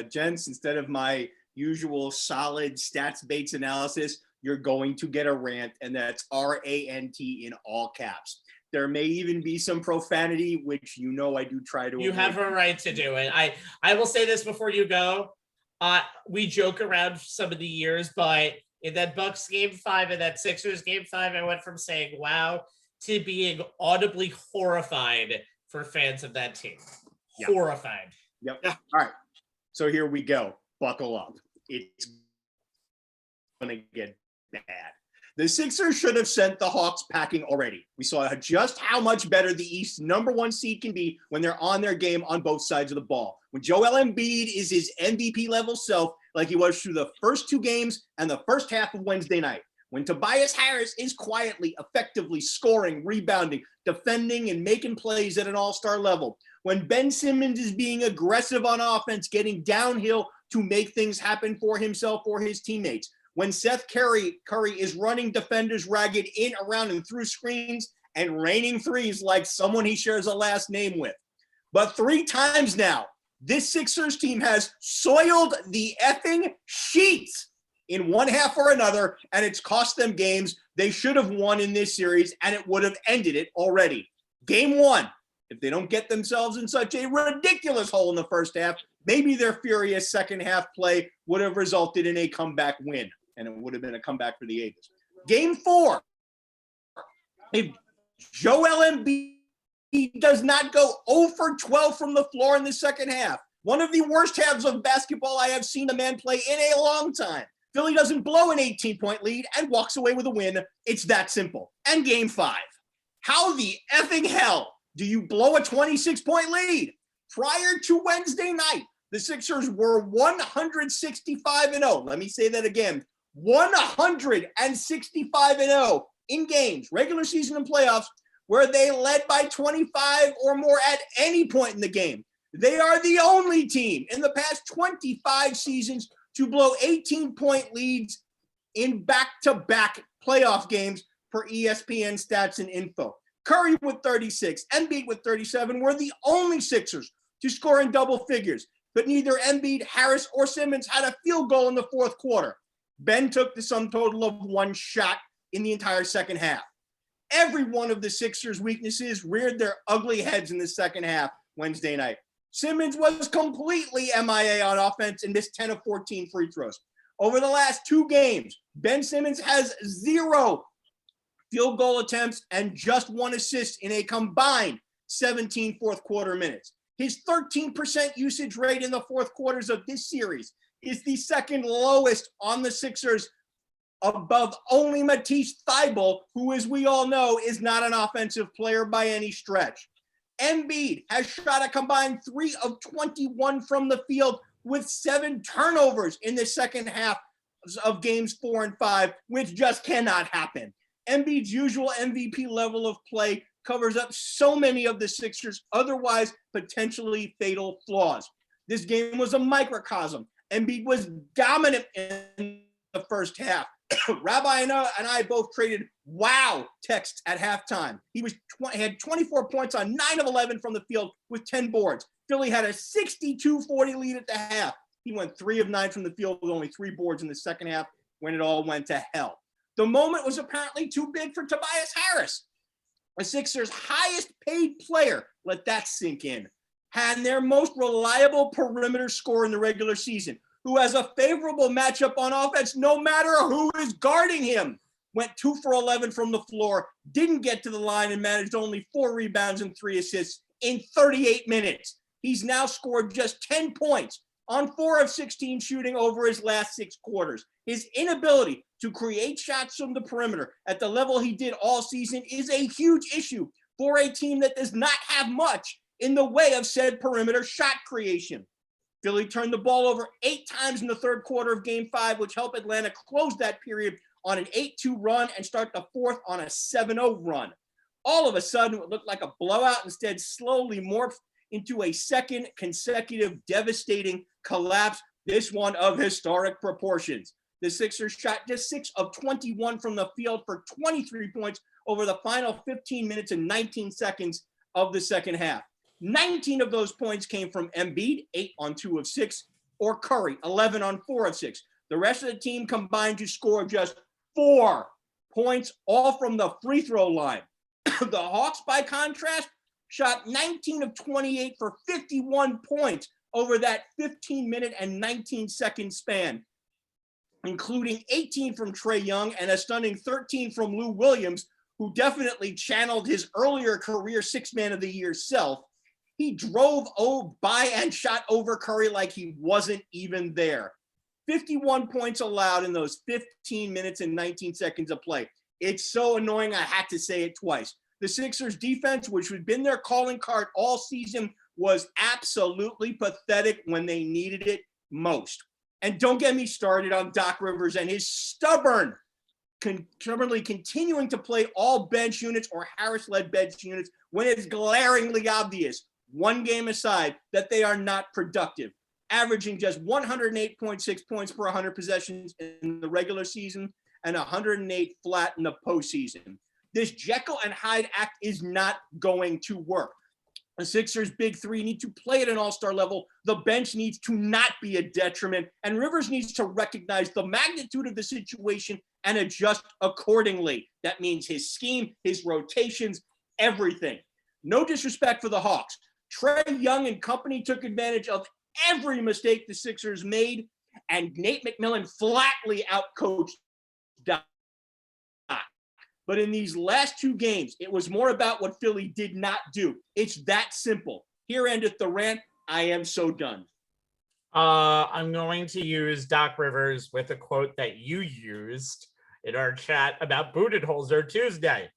gents, instead of my usual solid stats-based analysis, you're going to get a rant, and that's RANT in all caps. There may even be some profanity, which I do try to avoid. You have a right to do it. I will say this before you go. We joke around some of the years, but in that Bucks Game 5 and that Sixers Game 5, I went from saying wow to being audibly horrified for fans of that team. Yep. Horrified. Yep. Yeah. All right. So here we go. Buckle up. It's going to get bad. The Sixers should have sent the Hawks packing already. We saw just how much better the East #1 seed can be when they're on their game on both sides of the ball. When Joel Embiid is his MVP level self, like he was through the first 2 games and the first half of Wednesday night. When Tobias Harris is quietly, effectively scoring, rebounding, defending, and making plays at an all-star level. When Ben Simmons is being aggressive on offense, getting downhill to make things happen for himself or his teammates. When Seth Curry is running defenders ragged in, around, and through screens and raining threes like someone he shares a last name with. But 3 times now, this Sixers team has soiled the effing sheets in one half or another, and it's cost them games they should have won in this series, and it would have ended it already. Game 1, if they don't get themselves in such a ridiculous hole in the first half, maybe their furious second half play would have resulted in a comeback win, and it would have been a comeback for the Ides. Game 4, if Joel Embiid does not go 0 for 12 from the floor in the second half, one of the worst halves of basketball I have seen a man play in a long time, Philly doesn't blow an 18-point lead and walks away with a win. It's that simple. And Game 5. How the effing hell do you blow a 26-point lead? Prior to Wednesday night, the Sixers were 165-0. Let me say that again. 165-0 in games, regular season and playoffs, where they led by 25 or more at any point in the game. They are the only team in the past 25 seasons to blow 18-point leads in back-to-back playoff games per ESPN Stats and Info. Curry with 36, Embiid with 37 were the only Sixers to score in double figures, but neither Embiid, Harris, or Simmons had a field goal in the fourth quarter. Ben took the sum total of one shot in the entire second half. Every one of the Sixers' weaknesses reared their ugly heads in the second half Wednesday night. Simmons was completely MIA on offense and missed 10 of 14 free throws. Over the last two games, Ben Simmons has 0 field goal attempts and just 1 assist in a combined 17 fourth quarter minutes. His 13% usage rate in the fourth quarters of this series is the second lowest on the Sixers, above only Matisse Thybulle, who, as we all know, is not an offensive player by any stretch. Embiid has shot a combined 3 of 21 from the field with 7 turnovers in the second half of games 4 and 5, which just cannot happen. Embiid's usual MVP level of play covers up so many of the Sixers' otherwise potentially fatal flaws. This game was a microcosm. Embiid was dominant in the first half. Rabbi and I both traded wow texts at halftime. He had 24 points on 9 of 11 from the field with 10 boards. Philly had a 62-40 lead at the half. He went 3 of 9 from the field with only 3 boards in the second half when it all went to hell. The moment was apparently too big for Tobias Harris, a Sixers' highest paid player. Let that sink in. Had their most reliable perimeter scorer in the regular season, who has a favorable matchup on offense no matter who is guarding him. Went 2 for 11 from the floor, didn't get to the line, and managed only 4 rebounds and 3 assists in 38 minutes. He's now scored just 10 points on 4 of 16 shooting over his last 6 quarters. His inability to create shots from the perimeter at the level he did all season is a huge issue for a team that does not have much in the way of said perimeter shot creation. Philly turned the ball over 8 times in the third quarter of Game 5, which helped Atlanta close that period on an 8-2 run and start the fourth on a 7-0 run. All of a sudden, it looked like a blowout, instead slowly morphed into a second consecutive devastating collapse, this one of historic proportions. The Sixers shot just 6 of 21 from the field for 23 points over the final 15 minutes and 19 seconds of the second half. 19 of those points came from Embiid, 8 on 2 of 6, or Curry, 11 on 4 of 6. The rest of the team combined to score just 4 points, all from the free throw line. The Hawks, by contrast, shot 19 of 28 for 51 points over that 15-minute and 19-second span, including 18 from Trae Young and a stunning 13 from Lou Williams, who definitely channeled his earlier career Six-Man of the Year self. He drove by and shot over Curry like he wasn't even there. 51 points allowed in those 15 minutes and 19 seconds of play. It's so annoying I had to say it twice. The Sixers defense, which had been their calling card all season, was absolutely pathetic when they needed it most. And don't get me started on Doc Rivers and his stubbornly continuing to play all bench units or Harris-led bench units when it's glaringly obvious, one game aside, that they are not productive, averaging just 108.6 points per 100 possessions in the regular season and 108 flat in the postseason. This Jekyll and Hyde act is not going to work. The Sixers' big three need to play at an all-star level. The bench needs to not be a detriment, and Rivers needs to recognize the magnitude of the situation and adjust accordingly. That means his scheme, his rotations, everything. No disrespect for the Hawks. Trae Young and company took advantage of every mistake the Sixers made, and Nate McMillan flatly outcoached Doc. But in these last 2 games, it was more about what Philly did not do. It's that simple. Here endeth the rant. I am so done. I'm going to use Doc Rivers with a quote that you used in our chat about Budenholzer Tuesday.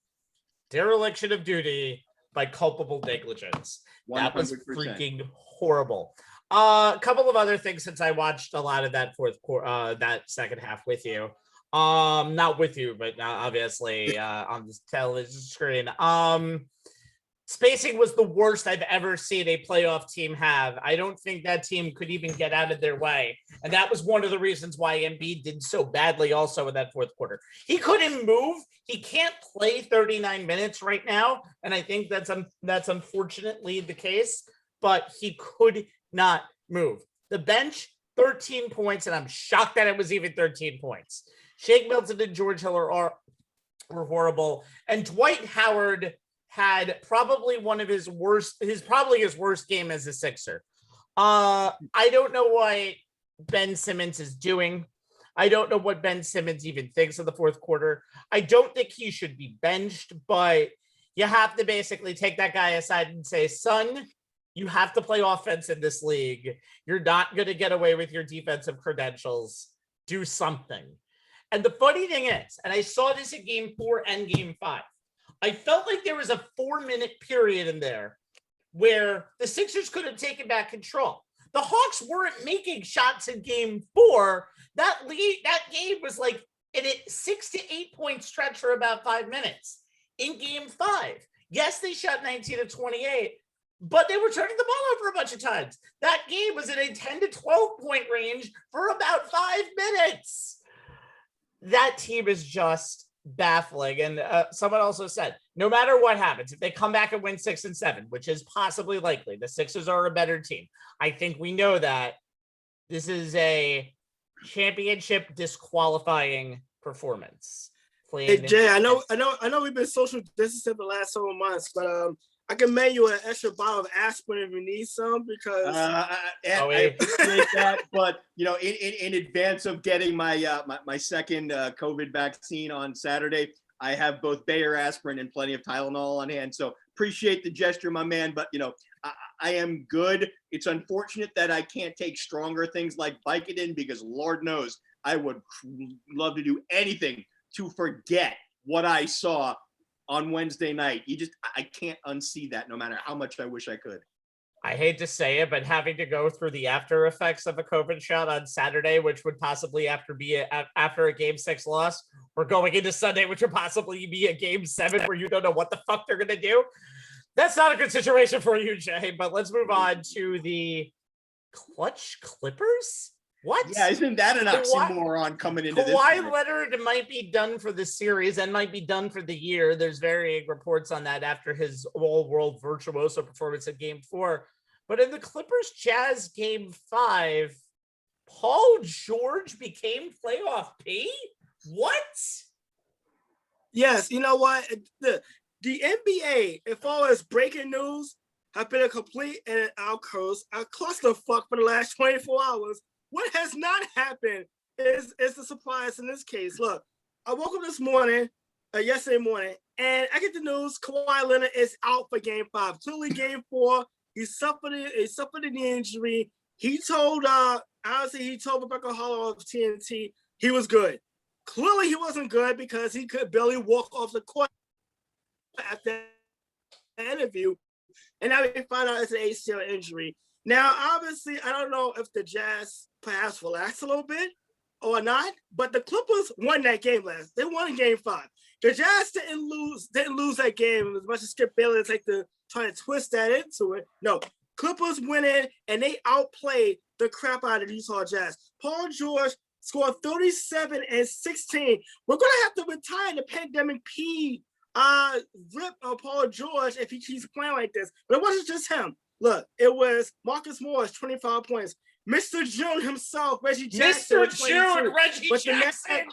Dereliction of duty by culpable negligence. 100%. That was freaking horrible. A couple of other things, since I watched a lot of that that second half with you. Not with you, but obviously on this television screen. Spacing was the worst I've ever seen a playoff team have. I don't think that team could even get out of their way. And that was one of the reasons why Embiid did so badly also in that fourth quarter. He couldn't move. He can't play 39 minutes right now. And I think that's unfortunately the case, but he could not move. The bench, 13 points, and I'm shocked that it was even 13 points. Shake Milton and George Hill were horrible. And Dwight Howard had probably one of his worst game as a Sixer. I don't know what Ben Simmons is doing. I don't know what Ben Simmons even thinks of the fourth quarter. I don't think he should be benched, but you have to basically take that guy aside and say, son, you have to play offense in this league. You're not going to get away with your defensive credentials. Do something. And the funny thing is, and I saw this in game 4 and game 5, I felt like there was a 4-minute period in there where the Sixers could have taken back control. The Hawks weren't making shots in game 4. That game was like in a 6 to 8 point stretch for about 5 minutes. In game 5, yes, they shot 19 of 28, but they were turning the ball over a bunch of times. That game was in a 10 to 12 point range for about 5 minutes. That team is just baffling. And someone also said, no matter what happens, if they come back and win 6 and 7, which is possibly likely, the Sixers are a better team. I think we know that this is a championship disqualifying performance. Hey Jay, I know we've been social distancing the last several months, but I can mail you an extra bottle of aspirin if you need some, because I appreciate that. But in advance of getting my my second COVID vaccine on Saturday, I have both Bayer aspirin and plenty of Tylenol on hand. So appreciate the gesture, my man. But I am good. It's unfortunate that I can't take stronger things like Vicodin, because Lord knows I would love to do anything to forget what I saw on Wednesday night. I can't unsee that, no matter how much I wish I could. I hate to say it, but having to go through the after effects of a COVID shot on Saturday, which would possibly after a game 6 loss, or going into Sunday, which would possibly be a game 7 where you don't know what the fuck they're going to do. That's not a good situation for you, Jay, but let's move on to the clutch Clippers. What? Yeah, isn't that an oxymoron coming into this? Kawhi Leonard might be done for the series and might be done for the year. There's varying reports on that after his all-world virtuoso performance in Game 4. But in the Clippers Jazz Game 5, Paul George became playoff P? What? Yes, you know what? The NBA, as far as breaking news, have been a complete and a clusterfuck for the last 24 hours. What has not happened is the surprise in this case. Look, I woke up this morning, yesterday morning, and I get the news Kawhi Leonard is out for Game 5. Clearly, Game 4, he suffered an injury. He told Rebecca Holler of TNT he was good. Clearly, he wasn't good because he could barely walk off the court after the interview. And now we find out it's an ACL injury. Now, obviously, I don't know if the Jazz perhaps relaxed a little bit or not, but the Clippers won that game last. They won Game 5. The Jazz didn't lose that game as much as Skip Bayless like to try to twist that into it. No, Clippers win it, and they outplayed the crap out of the Utah Jazz. Paul George scored 37 and 16. We're going to have to retire the pandemic P rip of Paul George if he keeps playing like this. But it wasn't just him. Look, it was Marcus Morris, 25 points. Mr. June himself, Reggie Jackson. Mr. June, Reggie Jackson.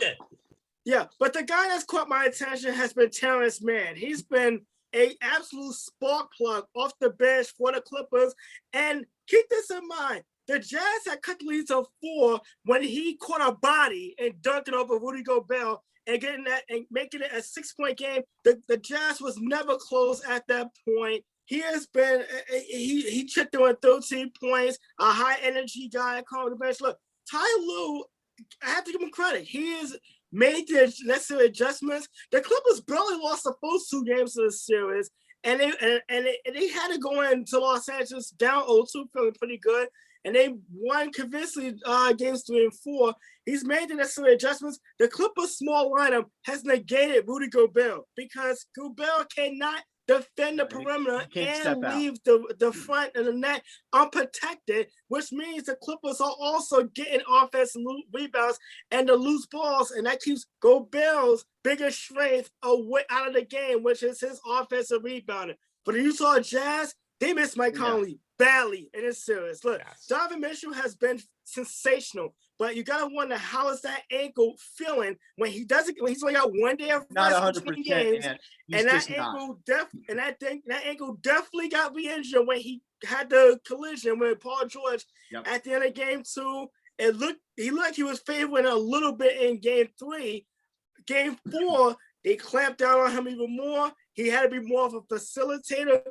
But the guy that's caught my attention has been Terrence Mann. He's been an absolute spark plug off the bench for the Clippers. And keep this in mind. The Jazz had cut the lead to 4 when he caught a body and dunked it over Rudy Gobert and getting that and making it a 6-point game. The Jazz was never close at that point. He has been, he chipped in 13 points, a high energy guy coming to the bench. Look, Ty Lue, I have to give him credit. He has made the necessary adjustments. The Clippers barely lost the first 2 games of the series, and they had to go into Los Angeles down 0-2, feeling pretty good. And they won convincingly games 3 and 4. He's made the necessary adjustments. The Clippers' small lineup has negated Rudy Gobert because Gobert cannot defend the perimeter and leave the front of the net unprotected, which means the Clippers are also getting offensive rebounds and the loose balls, and that keeps Gobert's biggest strength away out of the game, which is his offensive rebounding. For the Utah Jazz, they miss Mike Conley badly in this series. Look, Donovan Mitchell has been sensational, but you gotta wonder how is that ankle feeling when he's only got 1 day of rest between games, and that ankle definitely got re-injured when he had the collision with Paul George at the end of game 2. He looked like he was favoring a little bit in game 3. Game 4, they clamped down on him even more. He had to be more of a facilitator.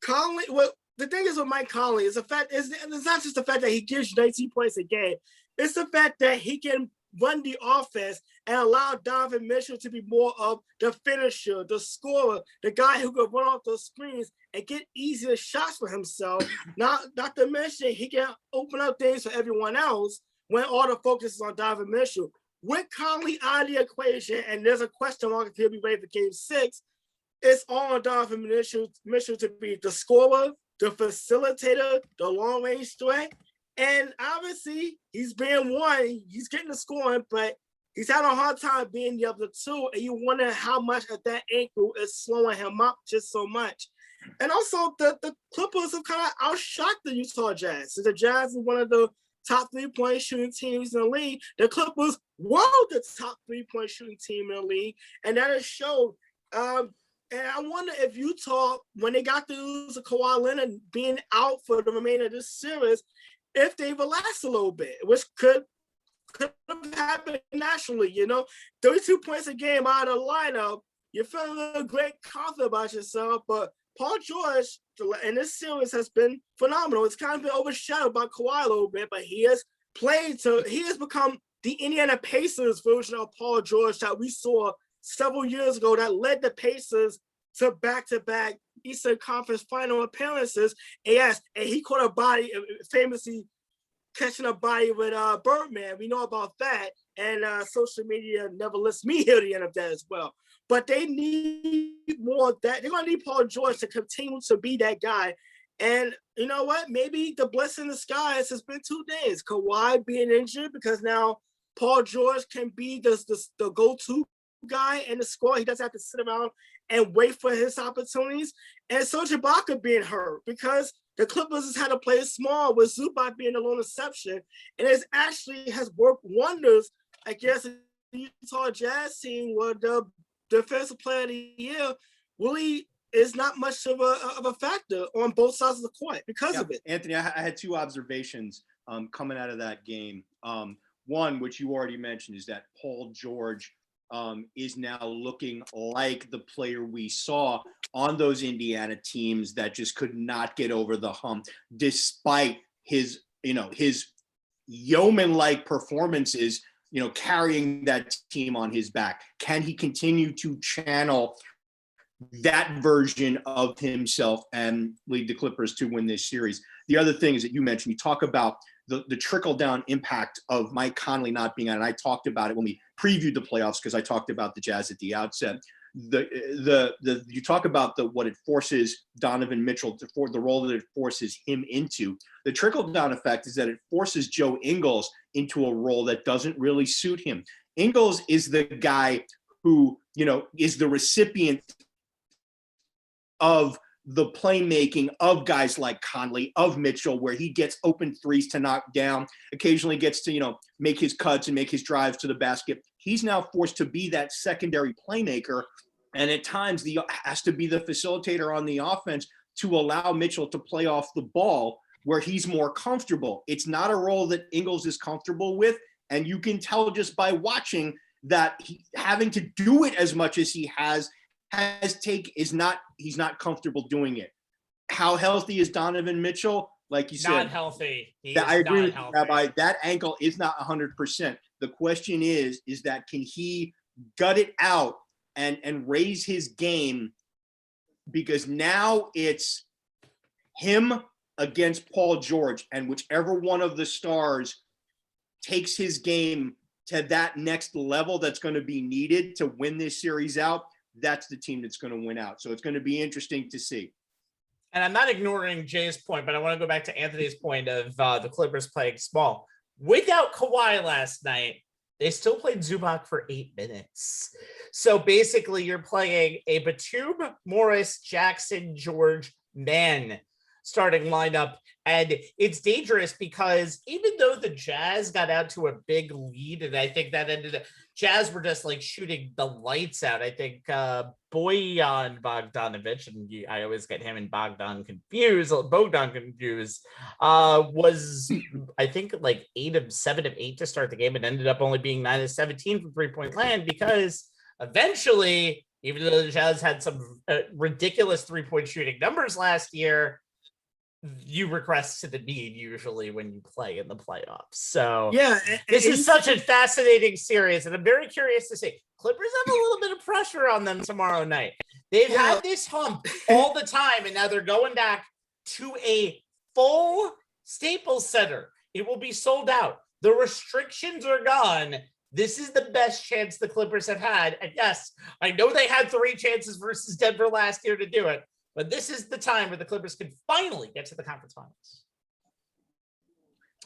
Conley, well, the thing is with Mike Conley is it's not just the fact that he gives 19 points a game. It's the fact that he can run the offense and allow Donovan Mitchell to be more of the finisher, the scorer, the guy who can run off those screens and get easier shots for himself. Not to mention he can open up things for everyone else when all the focus is on Donovan Mitchell. With Conley out of the equation, and there's a question mark if he'll be ready for game 6, it's all on Donovan Mitchell to be the scorer, the facilitator, the long-range threat. And obviously, he's being one. He's getting the scoring, but he's having a hard time being the other two. And you wonder how much of that ankle is slowing him up just so much. And also, the Clippers have kind of outshot the Utah Jazz. So the Jazz is one of the top 3-point shooting teams in the league. The Clippers were the top 3-point shooting team in the league. And that has showed. And I wonder if Utah, when they got the news of Kawhi Leonard being out for the remainder of this series, if they relax a little bit, which could have happened naturally, 32 points a game out of the lineup, you're feeling a great confidence about yourself, but Paul George in this series has been phenomenal. It's kind of been overshadowed by Kawhi a little bit, but he has become the Indiana Pacers version of Paul George that we saw several years ago that led the Pacers to back-to-back Eastern Conference final appearances. And he caught a body, famously catching a body with Birdman. We know about that. And social media never lets me hear the end of that as well. But they need more of that. They're going to need Paul George to continue to be that guy. And you know what? Maybe the blessing in disguise has been 2 days. Kawhi being injured because now Paul George can be the go-to guy in the score. He doesn't have to sit around and wait for his opportunities. And Serge Ibaka being hurt because the Clippers has had to play small with Zubac being the lone exception. And it actually has worked wonders, I guess, the Utah Jazz team where the defensive player of the year really is not much of a factor on both sides of the court because of it. Anthony, I had 2 observations coming out of that game. One, which you already mentioned, is that Paul George is now looking like the player we saw on those Indiana teams that just could not get over the hump, despite his yeoman-like performances, carrying that team on his back. Can he continue to channel that version of himself and lead the Clippers to win this series? The other thing is that you mentioned, you talk about the trickle-down impact of Mike Conley not being on, and I talked about it when we previewed the playoffs because I talked about the Jazz at the outset. You talk about what it forces Donovan Mitchell for the role that it forces him into. The trickle-down effect is that it forces Joe Ingles into a role that doesn't really suit him. Ingles is the guy who, is the recipient of the playmaking of guys like Conley, of Mitchell, where he gets open threes to knock down, occasionally gets to, make his cuts and make his drives to the basket. He's now forced to be that secondary playmaker, and at times has to be the facilitator on the offense to allow Mitchell to play off the ball where he's more comfortable. It's not a role that Ingles is comfortable with, and you can tell just by watching that having to do it as much as he he's not comfortable doing it. How healthy is Donovan Mitchell? Like you said, not healthy. I agree with you, Rabbi. That ankle is not 100%. The question is that can he gut it out and raise his game? Because now it's him against Paul George, and whichever one of the stars takes his game to that next level that's going to be needed to win this series out that's the team that's going to win out. So it's going to be interesting to see. And I'm not ignoring Jay's point, but I want to go back to Anthony's point of the Clippers playing small. Without Kawhi last night, they still played Zubac for 8 minutes. So basically, you're playing a Batum, Morris, Jackson, George, Mann starting lineup. And it's dangerous because even though the Jazz got out to a big lead, and I think that ended up, Jazz were just like shooting the lights out. I think Bojan Bogdanovic, and I always get him and Bogdan confused, was I think like 7 of 8 to start the game, and ended up only being 9 of 17 from 3-point land because eventually, even though the Jazz had some ridiculous 3-point shooting numbers last year, you regress to the mean usually when you play in the playoffs. So yeah, this is such a fascinating series, and I'm very curious to see. Clippers have a little bit of pressure on them tomorrow night. They've had this hump all the time, and now they're going back to a full Staples Center. It will be sold out. The restrictions are gone. This is the best chance the Clippers have had. And yes, I know they had 3 chances versus Denver last year to do it, but this is the time where the Clippers can finally get to the conference finals.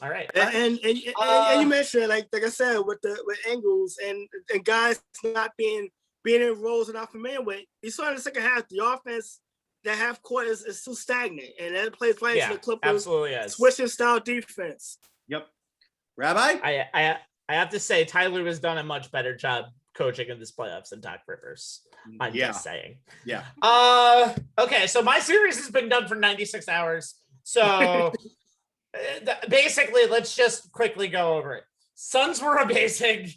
All right. And you mentioned, like I said, with Ingles and guys not being in roles they're not familiar with, you saw in the second half, the offense, that half court is still stagnant. And that plays right into the Clippers absolutely is. Switching style defense. Yep. Rabbi? I have to say, Tyler has done a much better job coaching in this playoffs than Doc Rivers. I'm just saying. Yeah. Okay, so my series has been done for 96 hours. So basically, let's just quickly go over it. Suns were amazing.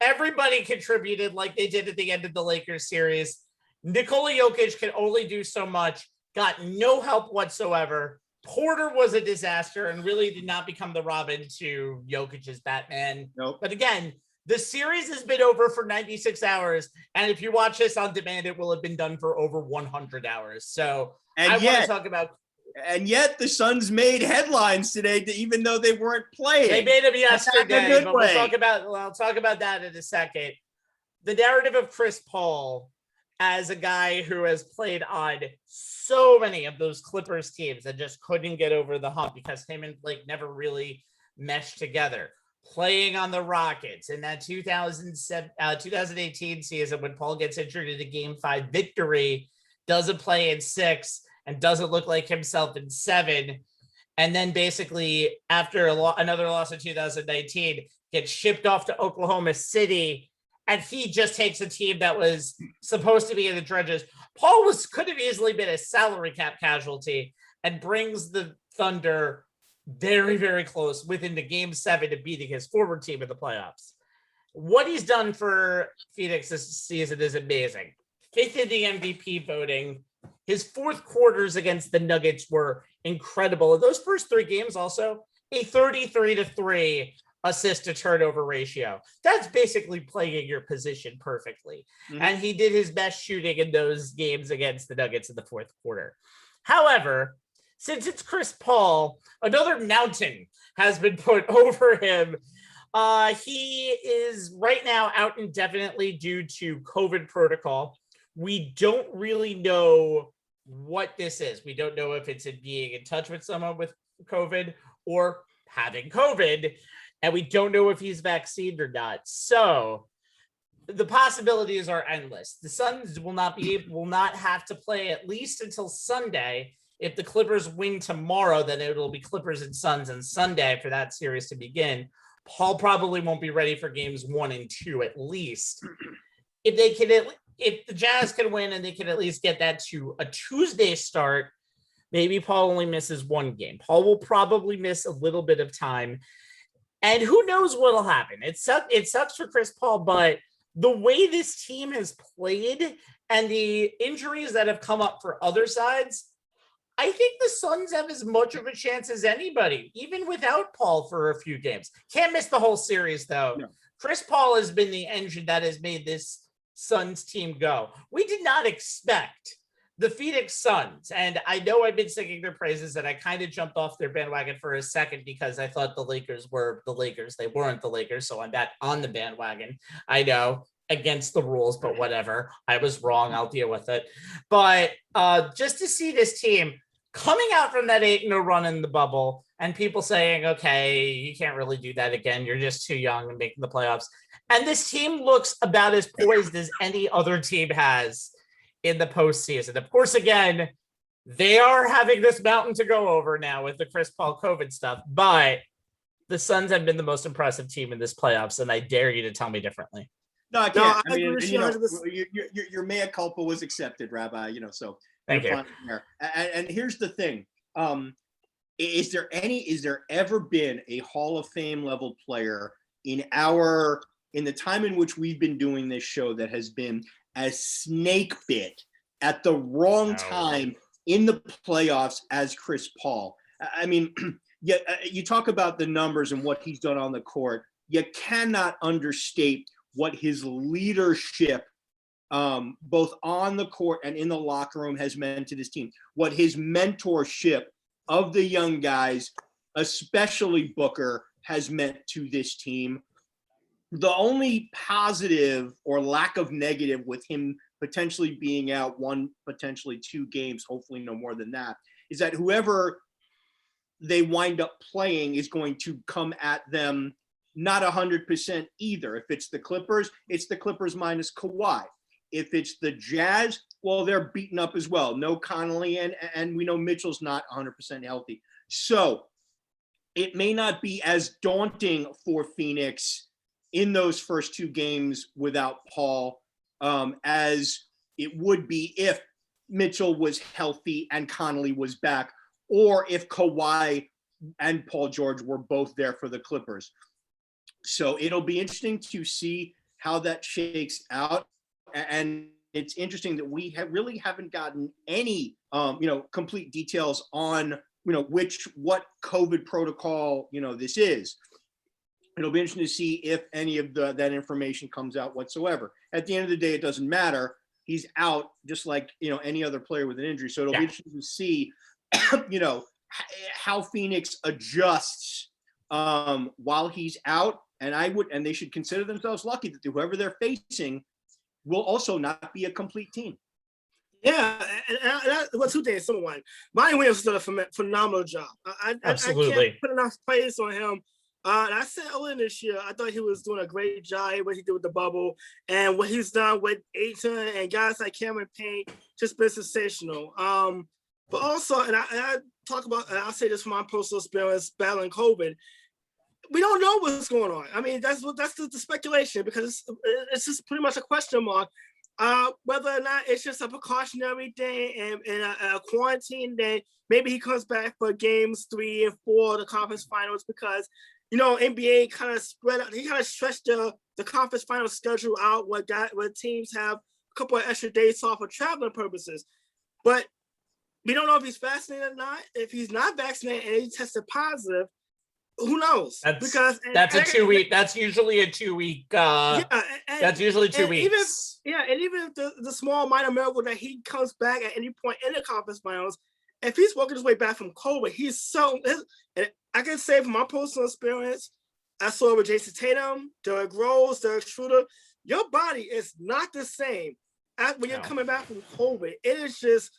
Everybody contributed like they did at the end of the Lakers series. Nikola Jokic can only do so much. Got no help whatsoever. Porter was a disaster and really did not become the Robin to Jokic's Batman. Nope. But again, the series has been over for 96 hours. And if you watch this on demand, it will have been done for over 100 hours. So I want to talk about. And yet the Suns made headlines today, even though they weren't playing. They made them yesterday, but I'll talk about that in a second. The narrative of Chris Paul as a guy who has played on so many of those Clippers teams and just couldn't get over the hump because him and Blake never really meshed together. Playing on the Rockets in that 2018 season when Paul gets injured in a Game 5 victory, doesn't play in 6 and doesn't look like himself in 7. And then basically after another loss in 2019, gets shipped off to Oklahoma City. And he just takes a team that was supposed to be in the trenches. Paul could have easily been a salary cap casualty and brings the Thunder very, very close within the Game 7 to beating his former team in the playoffs. What he's done for Phoenix this season is amazing. 5th in the MVP voting. His 4th quarters against the Nuggets were incredible. And those first 3 games also, a 33-3 assist to turnover ratio. That's basically playing your position perfectly. Mm-hmm. And he did his best shooting in those games against the Nuggets in the 4th quarter. However, since it's Chris Paul, another mountain has been put over him. He is right now out indefinitely due to COVID protocol. We don't really know what this is. We don't know if it's in being in touch with someone with COVID or having COVID. And we don't know if he's vaccinated or not. So the possibilities are endless. The Suns will not have to play at least until Sunday. If the Clippers win tomorrow, then it'll be Clippers and Suns on Sunday for that series to begin. Paul probably won't be ready for games 1 and 2 at least. If the Jazz can win and they can at least get that to a Tuesday start, maybe Paul only misses 1 game. Paul will probably miss a little bit of time. And who knows what'll happen? It sucks for Chris Paul, but the way this team has played and the injuries that have come up for other sides, I think the Suns have as much of a chance as anybody, even without Paul for a few games. Can't miss the whole series, though. No. Chris Paul has been the engine that has made this Suns team go. We did not expect the Phoenix Suns, and I know I've been singing their praises, and I kind of jumped off their bandwagon for a second because I thought the Lakers were the Lakers. They weren't the Lakers, so I'm back on the bandwagon. I know. against the rules, but whatever. I was wrong. I'll deal with it. But just to see this team coming out from that 8-0 run in the bubble and people saying, okay, you can't really do that again. You're just too young and making the playoffs. And this team looks about as poised as any other team has in the postseason. Of course, again, they are having this mountain to go over now with the Chris Paul COVID stuff, but the Suns have been the most impressive team in this playoffs, and I dare you to tell me differently. No, I can't. I mean, your mea culpa was accepted, Rabbi. So thank you. There. And here's the thing: is there ever been a Hall of Fame level player in the time in which we've been doing this show that has been as snake bit at the wrong time in the playoffs as Chris Paul? I mean, you talk about the numbers and what he's done on the court. You cannot understate what his leadership, both on the court and in the locker room, has meant to this team. What his mentorship of the young guys, especially Booker, has meant to this team. The only positive or lack of negative with him potentially being out 1, potentially 2 games, hopefully no more than that, is that whoever they wind up playing is going to come at them not 100% either. If it's the Clippers minus Kawhi. If it's the Jazz, well, they're beaten up as well. No Connolly, and we know Mitchell's not 100% healthy. So it may not be as daunting for Phoenix in those first 2 games without Paul as it would be if Mitchell was healthy and Connolly was back, or if Kawhi and Paul George were both there for the Clippers. So it'll be interesting to see how that shakes out. And it's interesting that we really haven't gotten any, complete details on, what COVID protocol, this is. It'll be interesting to see if any of that information comes out whatsoever. At the end of the day, it doesn't matter. He's out just like, any other player with an injury. So it'll be interesting to see, how Phoenix adjusts while he's out. And they should consider themselves lucky that whoever they're facing will also not be a complete team. Yeah, and 2 days, number one. Monty Williams did a phenomenal job. Absolutely. I can't put enough praise on him. And I said earlier this year, I thought he was doing a great job, what he did with the bubble, and what he's done with Ayton and guys like Cameron Payne, just been sensational. But also, and I talk about, and I'll say this from my personal experience battling COVID, we don't know what's going on. I mean, that's the speculation, because it's just pretty much a question mark. Whether or not it's just a precautionary thing and a quarantine day, maybe he comes back for games 3 and 4 of the conference finals, because, NBA kind of spread out. He kind of stretched the conference final schedule out where teams have a couple of extra days off for traveling purposes. But we don't know if he's vaccinated or not. If he's not vaccinated and he tested positive, who knows? That's usually a 2 week. That's usually 2 weeks. Even the small minor miracle that he comes back at any point in the conference finals, if he's working his way back from COVID, and I can say from my personal experience, I saw it with Jason Tatum, Derrick Rose, Derek Schroeder. Your body is not the same when you're coming back from COVID. It is just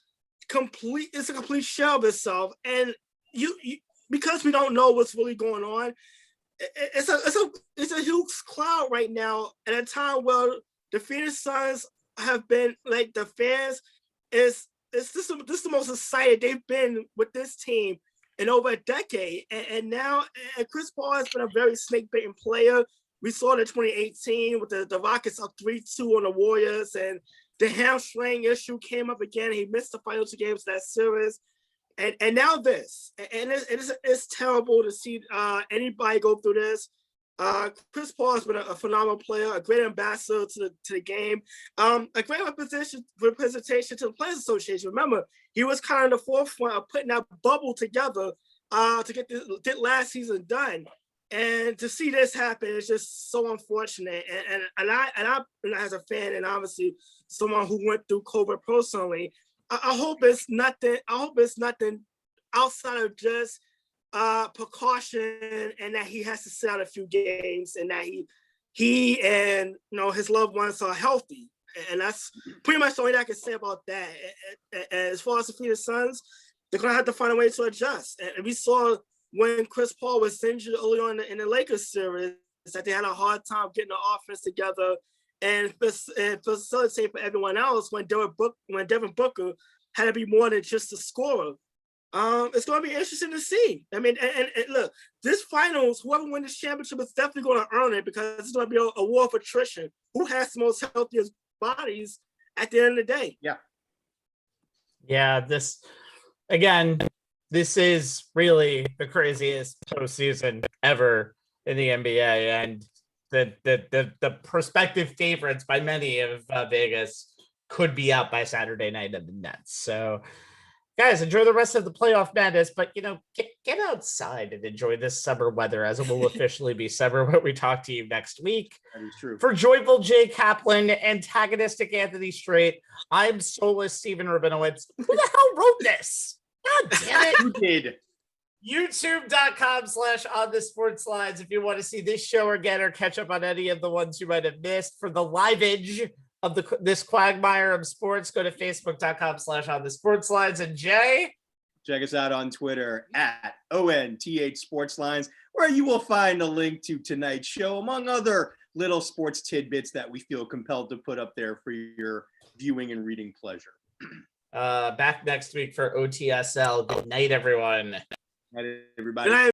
complete. It's a complete shell of itself, and you because we don't know what's really going on. It's a huge cloud right now at a time where the Phoenix Suns have been like the fans this is the most excited they've been with this team in over a decade, and now Chris Paul has been a very snake-bitten player. We saw it in 2018 with the Rockets up 3-2 on the Warriors, and the hamstring issue came up again. He missed the final 2 games of that series. And now this, and it's terrible to see anybody go through this. Chris Paul has been a phenomenal player, a great ambassador to the game, a great representation to the Players Association. Remember, he was kind of the forefront of putting that bubble together to get last season done. And to see this happen is just so unfortunate. And I as a fan, and obviously someone who went through COVID personally, I hope it's nothing. I hope it's nothing outside of just precaution, and that he has to sit out a few games, and that he he and his loved ones are healthy. And that's pretty much the only thing I can say about that. As far as the Phoenix Suns, they're going to have to find a way to adjust. And we saw when Chris Paul was injured early on in the Lakers series that they had a hard time getting the offense together and facilitate for everyone else when Devin Booker had to be more than just a scorer. It's going to be interesting to see. I mean, and look, this finals, whoever wins this championship is definitely going to earn it because it's going to be a war of attrition. Who has the most healthiest bodies at the end of the day? Yeah, this is really the craziest postseason ever in the NBA, and the prospective favorites by many of Vegas could be out by Saturday night of the Nets. So, guys, enjoy the rest of the playoff madness, but get outside and enjoy this summer weather, as it will officially be summer when we talk to you next week. That is true. For joyful Jay Kaplan, antagonistic Anthony Strait, I'm soulless Stephen Rabinowitz. Who the hell wrote this? God damn it! Who did? YouTube.com/OnTheSportsLines if you want to see this show again or catch up on any of the ones you might have missed. For the liveage of this quagmire of sports, go to Facebook.com/OnTheSportsLines. And Jay, check us out on Twitter at ONTH Sportslines, where you will find a link to tonight's show, among other little sports tidbits that we feel compelled to put up there for your viewing and reading pleasure. Back next week for OTSL. Good night, everyone. Good night, everybody. Good night.